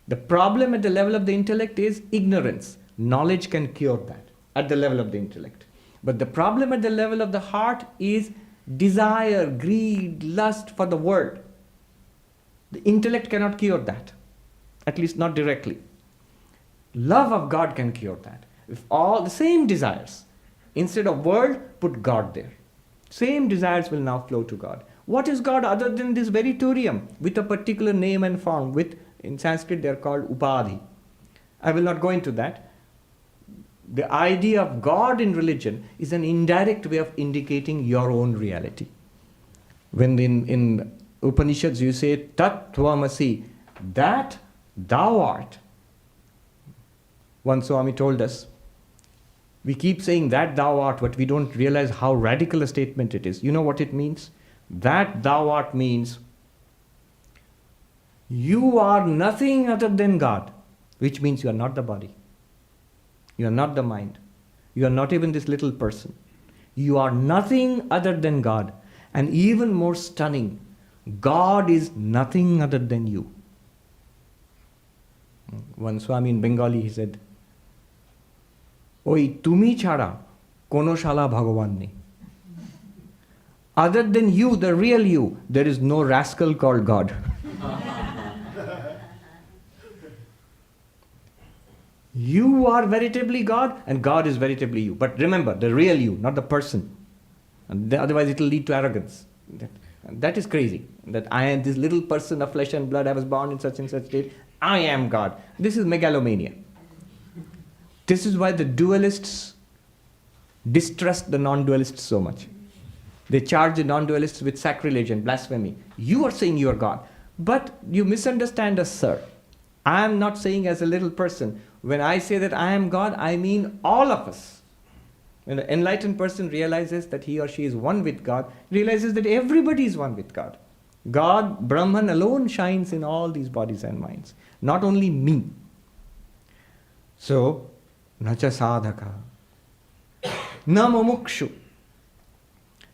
The problem at the level of the intellect is ignorance. Knowledge can cure that at the level of the intellect. But the problem at the level of the heart is desire, greed, lust for the world. The intellect cannot cure that. At least not directly. Love of God can cure that. If all the same desires, instead of world, put God there. Same desires will now flow to God. What is God other than this very Turiyam with a particular name and form? In Sanskrit they are called upadhi. I will not go into that. The idea of God in religion is an indirect way of indicating your own reality. When in Upanishads you say Tat Tvamasi, that thou art. One Swami told us, we keep saying that thou art, but we don't realize how radical a statement it is. You know what it means? That thou art means you are nothing other than God, which means you are not the body. You are not the mind. You are not even this little person. You are nothing other than God. And even more stunning, God is nothing other than you. One Swami in Bengali, he said, Oi tumi chhada kono shala bhagavan nei. Other than you, the real you, there is no rascal called God. You are veritably God and God is veritably you. But remember, the real you, not the person. And otherwise it will lead to arrogance. That is crazy. That I am this little person of flesh and blood, I was born in such and such state. I am God. This is megalomania. This is why the dualists distrust the non-dualists so much. They charge the non-dualists with sacrilege and blasphemy. You are saying you are God. But you misunderstand us, sir. I am not saying as a little person. When I say that I am God, I mean all of us. When the enlightened person realizes that he or she is one with God, realizes that everybody is one with God. God, Brahman alone shines in all these bodies and minds. Not only me. So, nacha sadhaka. Na mumukshu.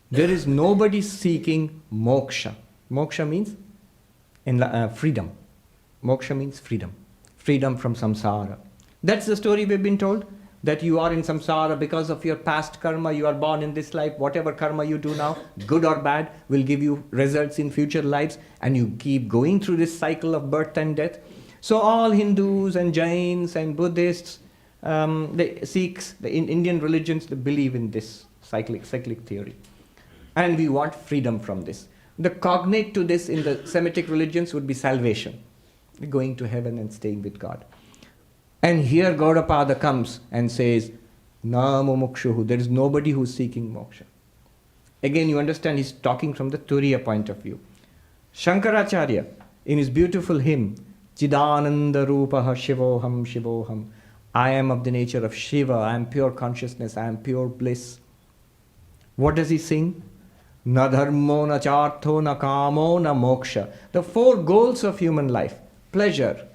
There is nobody seeking moksha. Moksha means freedom. Moksha means freedom. Freedom from samsara. That's the story we've been told. That you are in samsara because of your past karma. You are born in this life. Whatever karma you do now, good or bad, will give you results in future lives. And you keep going through this cycle of birth and death. So all Hindus and Jains and Buddhists, the Sikhs, the Indian religions, they believe in this cyclic theory. And we want freedom from this. The cognate to this in the Semitic religions would be salvation. Going to heaven and staying with God. And here Gaudapada comes and says, Na mumukshuhu, there is nobody who is seeking moksha. Again, you understand he's talking from the Turiya point of view. Shankaracharya, in his beautiful hymn, Chidananda Rupaha Shivoham Shivoham, I am of the nature of Shiva, I am pure consciousness, I am pure bliss. What does he sing? Na dharmo, na chartho, na kamo, na moksha. The four goals of human life: pleasure,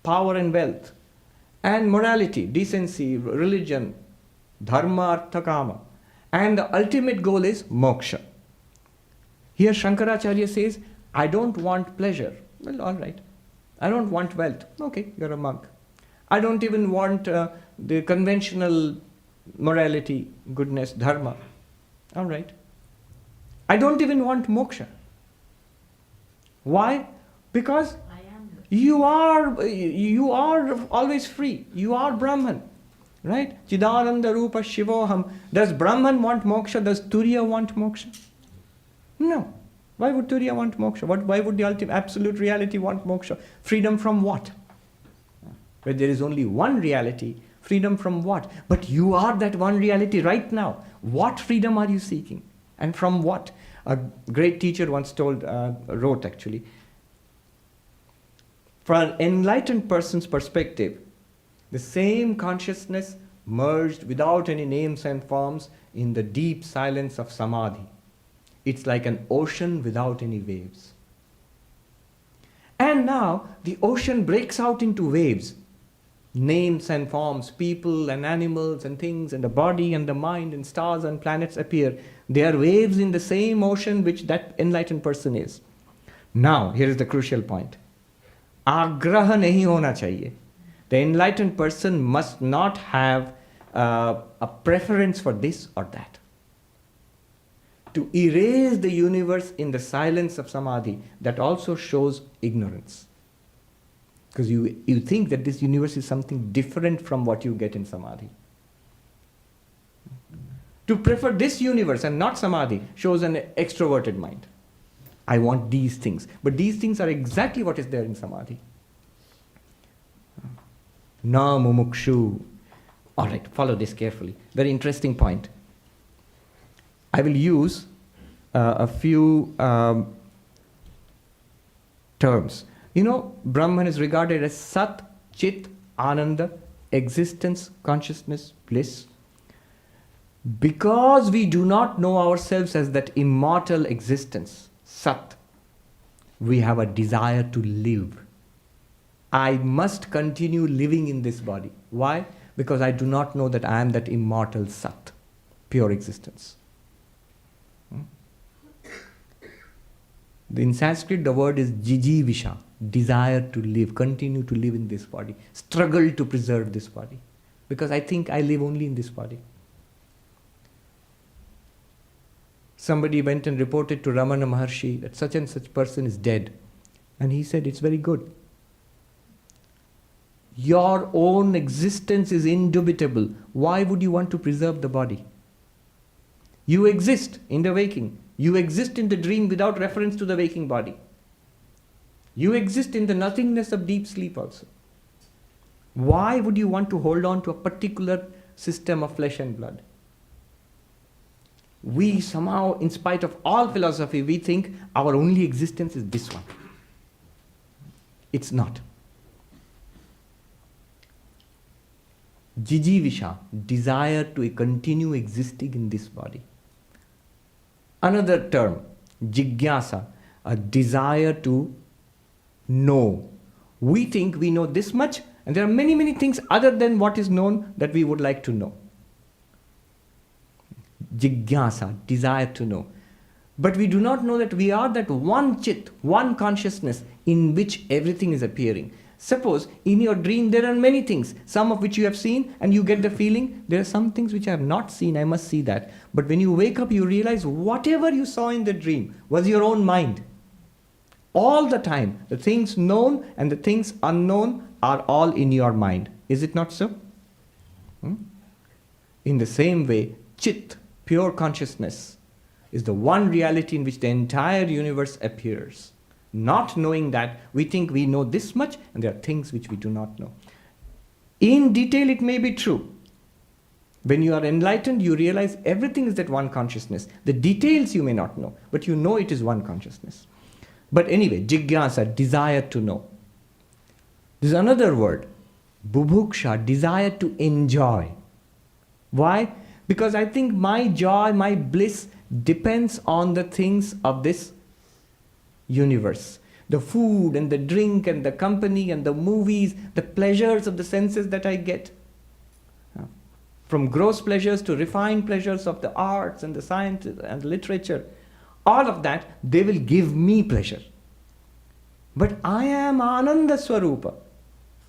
power and wealth, and morality, decency, religion, dharma, artha, kama. And the ultimate goal is moksha. Here Shankaracharya says, I don't want pleasure. Well, all right. I don't want wealth. Okay, you're a monk. I don't even want the conventional morality, goodness, dharma. All right. I don't even want moksha. Why? Because you are always free. You are Brahman. Right? Chidananda Rupa Shivoham. Does Brahman want moksha? Does Turiya want moksha? No. Why would Turiya want moksha? Why would the ultimate absolute reality want moksha? Freedom from what? Where there is only one reality, freedom from what? But you are that one reality right now. What freedom are you seeking? And from what? A great teacher once wrote actually, for an enlightened person's perspective, the same consciousness merged without any names and forms in the deep silence of samadhi. It's like an ocean without any waves. And now the ocean breaks out into waves. Names and forms, people and animals and things and the body and the mind and stars and planets appear. They are waves in the same ocean which that enlightened person is. Now, here is the crucial point. Agraha nahi hona chahiye. The enlightened person must not have a preference for this or that. To erase the universe in the silence of samadhi, that also shows ignorance. Because you think that this universe is something different from what you get in samadhi. To prefer this universe and not samadhi shows an extroverted mind. I want these things. But these things are exactly what is there in samadhi. Na mumukshu. All right, follow this carefully. Very interesting point. I will use a few terms. You know, Brahman is regarded as Sat, Chit, Ananda, existence, consciousness, bliss. Because we do not know ourselves as that immortal existence, Sat, we have a desire to live. I must continue living in this body. Why? Because I do not know that I am that immortal Sat, pure existence. In Sanskrit, the word is jijivisha, desire to live, continue to live in this body, struggle to preserve this body. Because I think I live only in this body. Somebody went and reported to Ramana Maharshi that such and such person is dead. And he said, it's very good. Your own existence is indubitable. Why would you want to preserve the body? You exist in the waking. You exist in the dream without reference to the waking body. You exist in the nothingness of deep sleep also. Why would you want to hold on to a particular system of flesh and blood? We somehow, in spite of all philosophy, we think our only existence is this one. It's not. Jijivisha, desire to continue existing in this body. Another term, jigyasa, a desire to know. We think we know this much, and there are many, many things other than what is known that we would like to know. Jigyasa, desire to know. But we do not know that we are that one chit, one consciousness in which everything is appearing. Suppose in your dream there are many things, some of which you have seen, and you get the feeling there are some things which I have not seen, I must see that. But when you wake up, you realize whatever you saw in the dream was your own mind. All the time, the things known and the things unknown are all in your mind. Is it not so? In the same way, Chit, pure consciousness, is the one reality in which the entire universe appears. Not knowing that, we think we know this much, and there are things which we do not know. In detail, it may be true. When you are enlightened, you realize everything is that one consciousness. The details you may not know, but you know it is one consciousness. But anyway, jigyasa, desire to know. There's another word, bubhuksha, desire to enjoy. Why? Because I think my joy, my bliss depends on the things of this universe. The food and the drink and the company and the movies, the pleasures of the senses that I get. From gross pleasures to refined pleasures of the arts and the science and literature. All of that, they will give me pleasure. But I am Ananda Swarupa.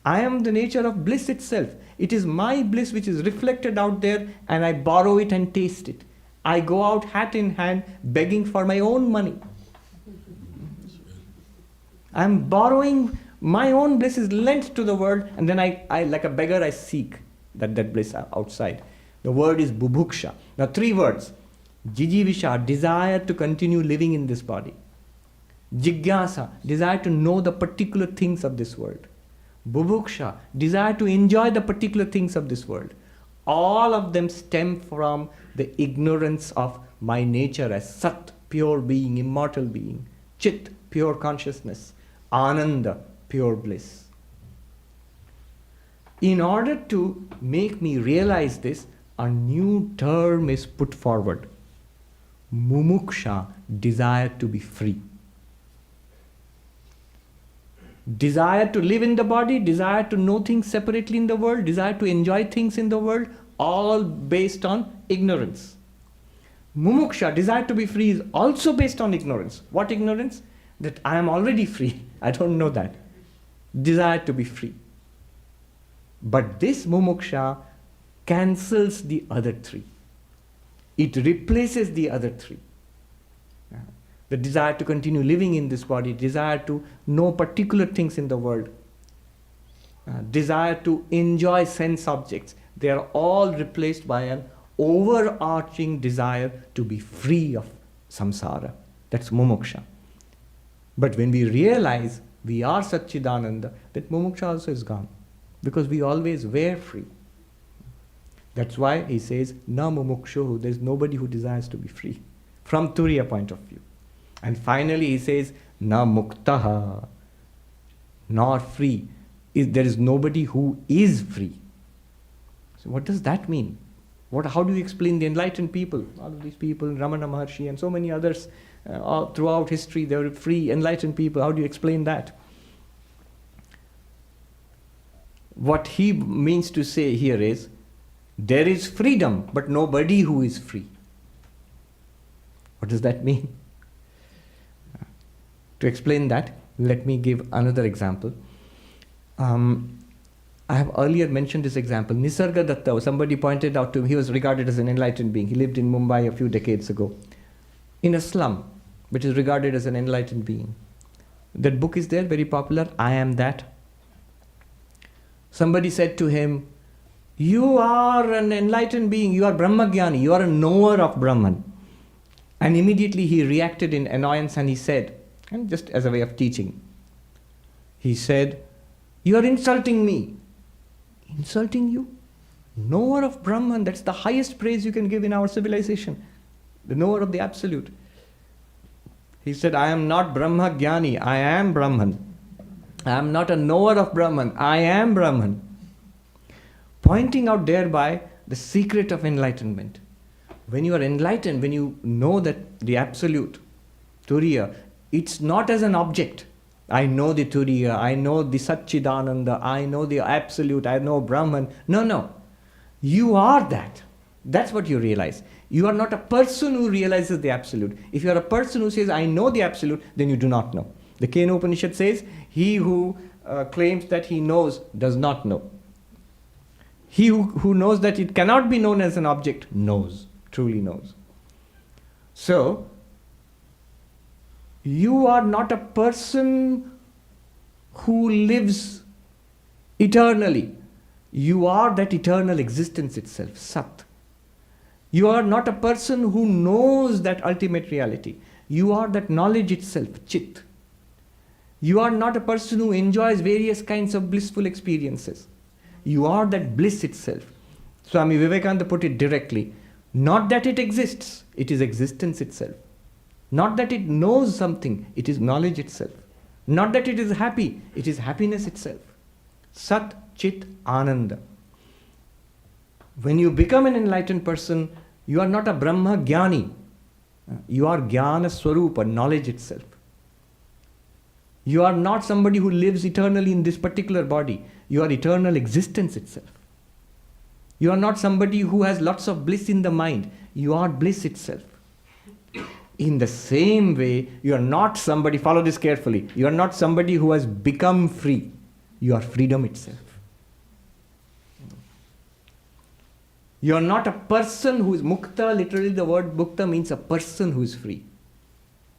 I am the nature of bliss itself. It is my bliss which is reflected out there, and I borrow it and taste it. I go out hat in hand begging for my own money. I am borrowing my own bliss is lent to the world, and then I like a beggar, I seek that bliss outside. The word is bubhuksha. Now 3 words. Jijivisha, desire to continue living in this body. Jigyasa, desire to know the particular things of this world. Bubhuksha, desire to enjoy the particular things of this world. All of them stem from the ignorance of my nature as Sat, pure being, immortal being. Chit, pure consciousness. Ananda, pure bliss. In order to make me realize this, a new term is put forward. Mumuksha, desire to be free. Desire to live in the body, desire to know things separately in the world, desire to enjoy things in the world, all based on ignorance. Mumuksha, desire to be free, is also based on ignorance. What ignorance? That I am already free. I don't know that. Desire to be free. But this mumuksha cancels the other 3. It replaces the other 3. The desire to continue living in this body, desire to know particular things in the world, desire to enjoy sense objects, they are all replaced by an overarching desire to be free of samsara. That's mumuksha. But when we realize we are Satchidananda, that mumuksha also is gone. Because we always were free. That's why he says, na mumukshu, there is nobody who desires to be free. From Turiya point of view. And finally he says, na muktaha, nor free. There is nobody who is free. So what does that mean? How do you explain the enlightened people? All of these people, Ramana Maharshi and so many others, all throughout history, they were free, enlightened people. How do you explain that? What he means to say here is, there is freedom, but nobody who is free. What does that mean? To explain that, let me give another example. I have earlier mentioned this example. Nisarga Datta, somebody pointed out to him, he was regarded as an enlightened being. He lived in Mumbai a few decades ago, in a slum, but is regarded as an enlightened being. That book is there, very popular, I Am That. Somebody said to him, you are an enlightened being, you are Brahmagyani, you are a knower of Brahman. And immediately he reacted in annoyance and he said, and just as a way of teaching, he said, you are insulting me. Insulting you? Knower of Brahman, that's the highest praise you can give in our civilization. The knower of the Absolute. He said, I am not Brahmagyani, I am Brahman. I am not a knower of Brahman, I am Brahman. Pointing out thereby the secret of enlightenment. When you are enlightened, when you know that the Absolute, Turiya, it's not as an object. I know the Turiya, I know the Satchidananda, I know the Absolute, I know Brahman. No. You are that. That's what you realize. You are not a person who realizes the Absolute. If you are a person who says, I know the Absolute, then you do not know. The Kena Upanishad says, he who claims that he knows does not know. He who knows that it cannot be known as an object knows, truly knows. So, you are not a person who lives eternally. You are that eternal existence itself, Sat. You are not a person who knows that ultimate reality. You are that knowledge itself, Chit. You are not a person who enjoys various kinds of blissful experiences. You are that bliss itself. Swami Vivekananda put it directly. Not that it exists, it is existence itself. Not that it knows something, it is knowledge itself. Not that it is happy, it is happiness itself. Sat, Chit, Ananda. When you become an enlightened person, you are not a Brahma Jnani. You are Jnana Swarupa, knowledge itself. You are not somebody who lives eternally in this particular body. You are eternal existence itself. You are not somebody who has lots of bliss in the mind. You are bliss itself. In the same way, you are not somebody, follow this carefully, you are not somebody who has become free. You are freedom itself. You are not a person who is mukta. Literally the word mukta means a person who is free.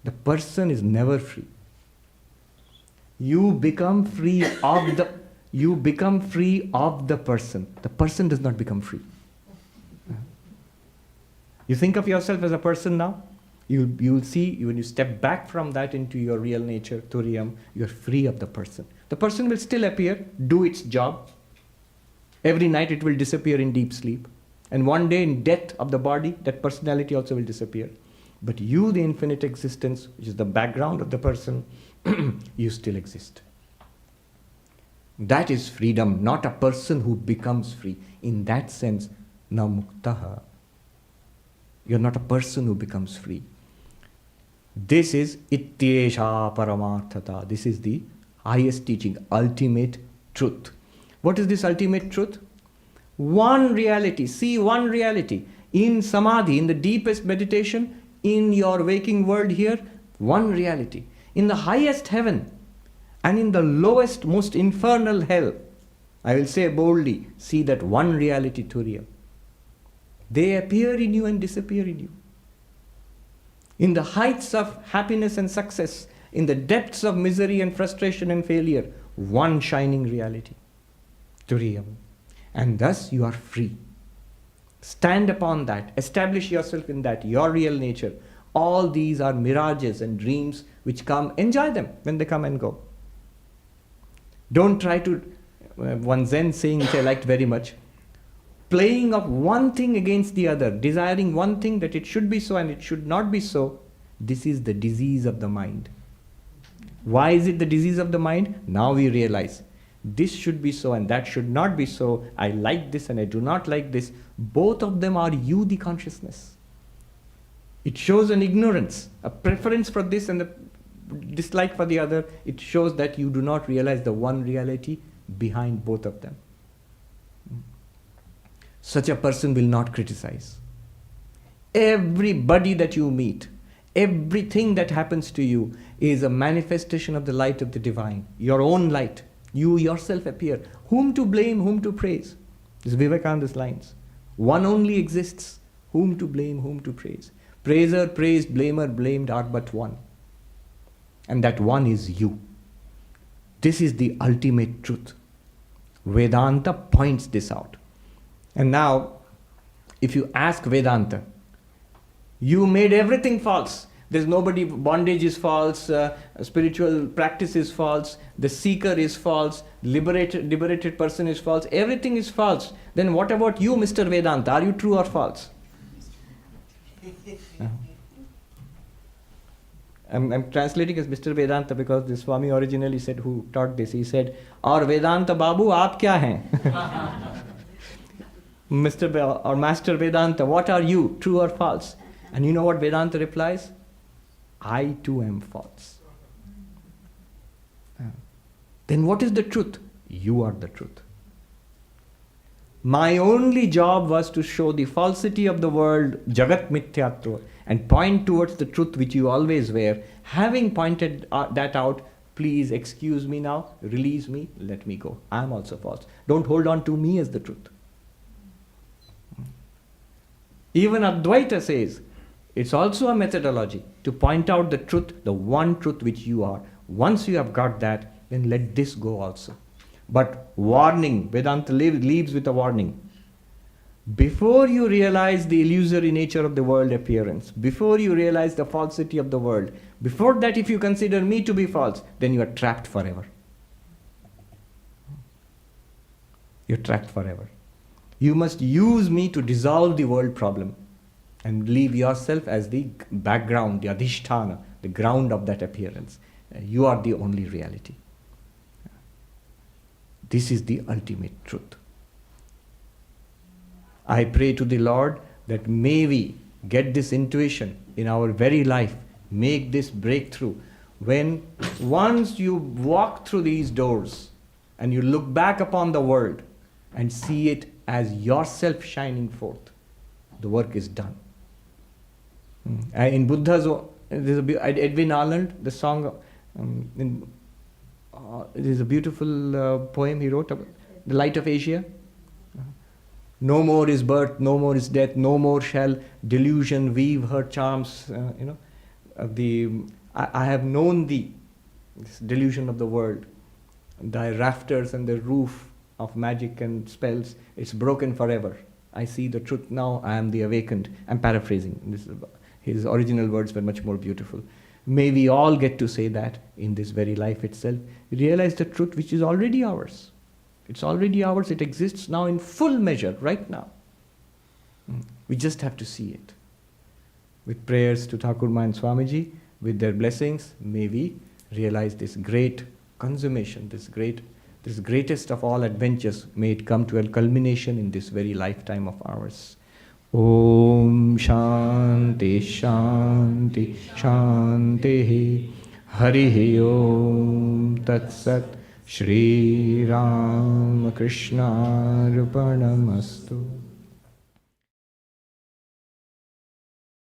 The person is never free. You become free of the person. The person does not become free. You think of yourself as a person now, you will see when you step back from that into your real nature, Turiyam, you are free of the person. The person will still appear, do its job. Every night it will disappear in deep sleep. And one day in death of the body, that personality also will disappear. But you, the infinite existence, which is the background of the person, you still exist. That is freedom, not a person who becomes free. In that sense, na muktaha. You're not a person who becomes free. This is ityesha paramarthata. This is the highest teaching, ultimate truth. What is this ultimate truth? One reality. See one reality. In samadhi, in the deepest meditation, in your waking world here, one reality. In the highest heaven and in the lowest, most infernal hell, I will say boldly, see that one reality, Turiya. They appear in you and disappear in you. In the heights of happiness and success, in the depths of misery and frustration and failure, one shining reality, Turiya. And thus you are free. Stand upon that. Establish yourself in that, your real nature. All these are mirages and dreams which come. Enjoy them when they come and go. Don't try to, one Zen saying which I liked very much, playing of one thing against the other, desiring one thing that it should be so and it should not be so. This is the disease of the mind. Why is it the disease of the mind? Now we realize. This should be so and that should not be so. I like this and I do not like this. Both of them are you, the consciousness. It shows an ignorance, a preference for this and a dislike for the other. It shows that you do not realize the one reality behind both of them. Such a person will not criticize. Everybody that you meet, everything that happens to you is a manifestation of the light of the divine, your own light. You yourself appear. Whom to blame, whom to praise? This is Vivekananda's lines. One only exists. Whom to blame, whom to praise? Praiser, praised, blamer, blamed are but one. And that one is you. This is the ultimate truth. Vedanta points this out. And now, if you ask Vedanta, you made everything false. There's nobody, bondage is false, spiritual practice is false, the seeker is false, liberated person is false, everything is false. Then what about you, Mr. Vedanta? Are you true or false? I'm translating as Mr. Vedanta because the Swami originally said, who taught this, he said, "Aur Vedanta Babu, aap kya hain?" Or Master Vedanta, what are you, true or false? And you know what Vedanta replies? I too am false. Then what is the truth? You are the truth. My only job was to show the falsity of the world, Jagat Mithyatva, and point towards the truth which you always were. Having pointed that out, please excuse me now, release me, let me go. I am also false. Don't hold on to me as the truth. Even Advaita says, it's also a methodology to point out the truth, the one truth which you are. Once you have got that, then let this go also. But warning, Vedanta leaves with a warning. Before you realize the illusory nature of the world appearance, before you realize the falsity of the world, before that if you consider me to be false, then you are trapped forever. You're trapped forever. You must use me to dissolve the world problem and leave yourself as the background, the adhisthana, the ground of that appearance. You are the only reality. This is the ultimate truth. I pray to the Lord that may we get this intuition in our very life, make this breakthrough. When once you walk through these doors and you look back upon the world and see it as yourself shining forth, the work is done. In Buddha's, there's Edwin Arnold, the song It is a beautiful poem he wrote about the light of Asia. No more is birth, no more is death, no more shall delusion weave her charms. I have known thee, this delusion of the world. Thy rafters and the roof of magic and spells, it's broken forever. I see the truth now, I am the awakened. I'm paraphrasing. His original words were much more beautiful. May we all get to say that in this very life itself. Realize the truth which is already ours. It's already ours, it exists now in full measure, right now. We just have to see it. With prayers to Thakurma and Swamiji, with their blessings, may we realize this great consummation, this greatest of all adventures, may it come to a culmination in this very lifetime of ours. Om Shanti Shanti Shanti Harihi Om Tat Sat Shri Ram Krishna Arpanamastu.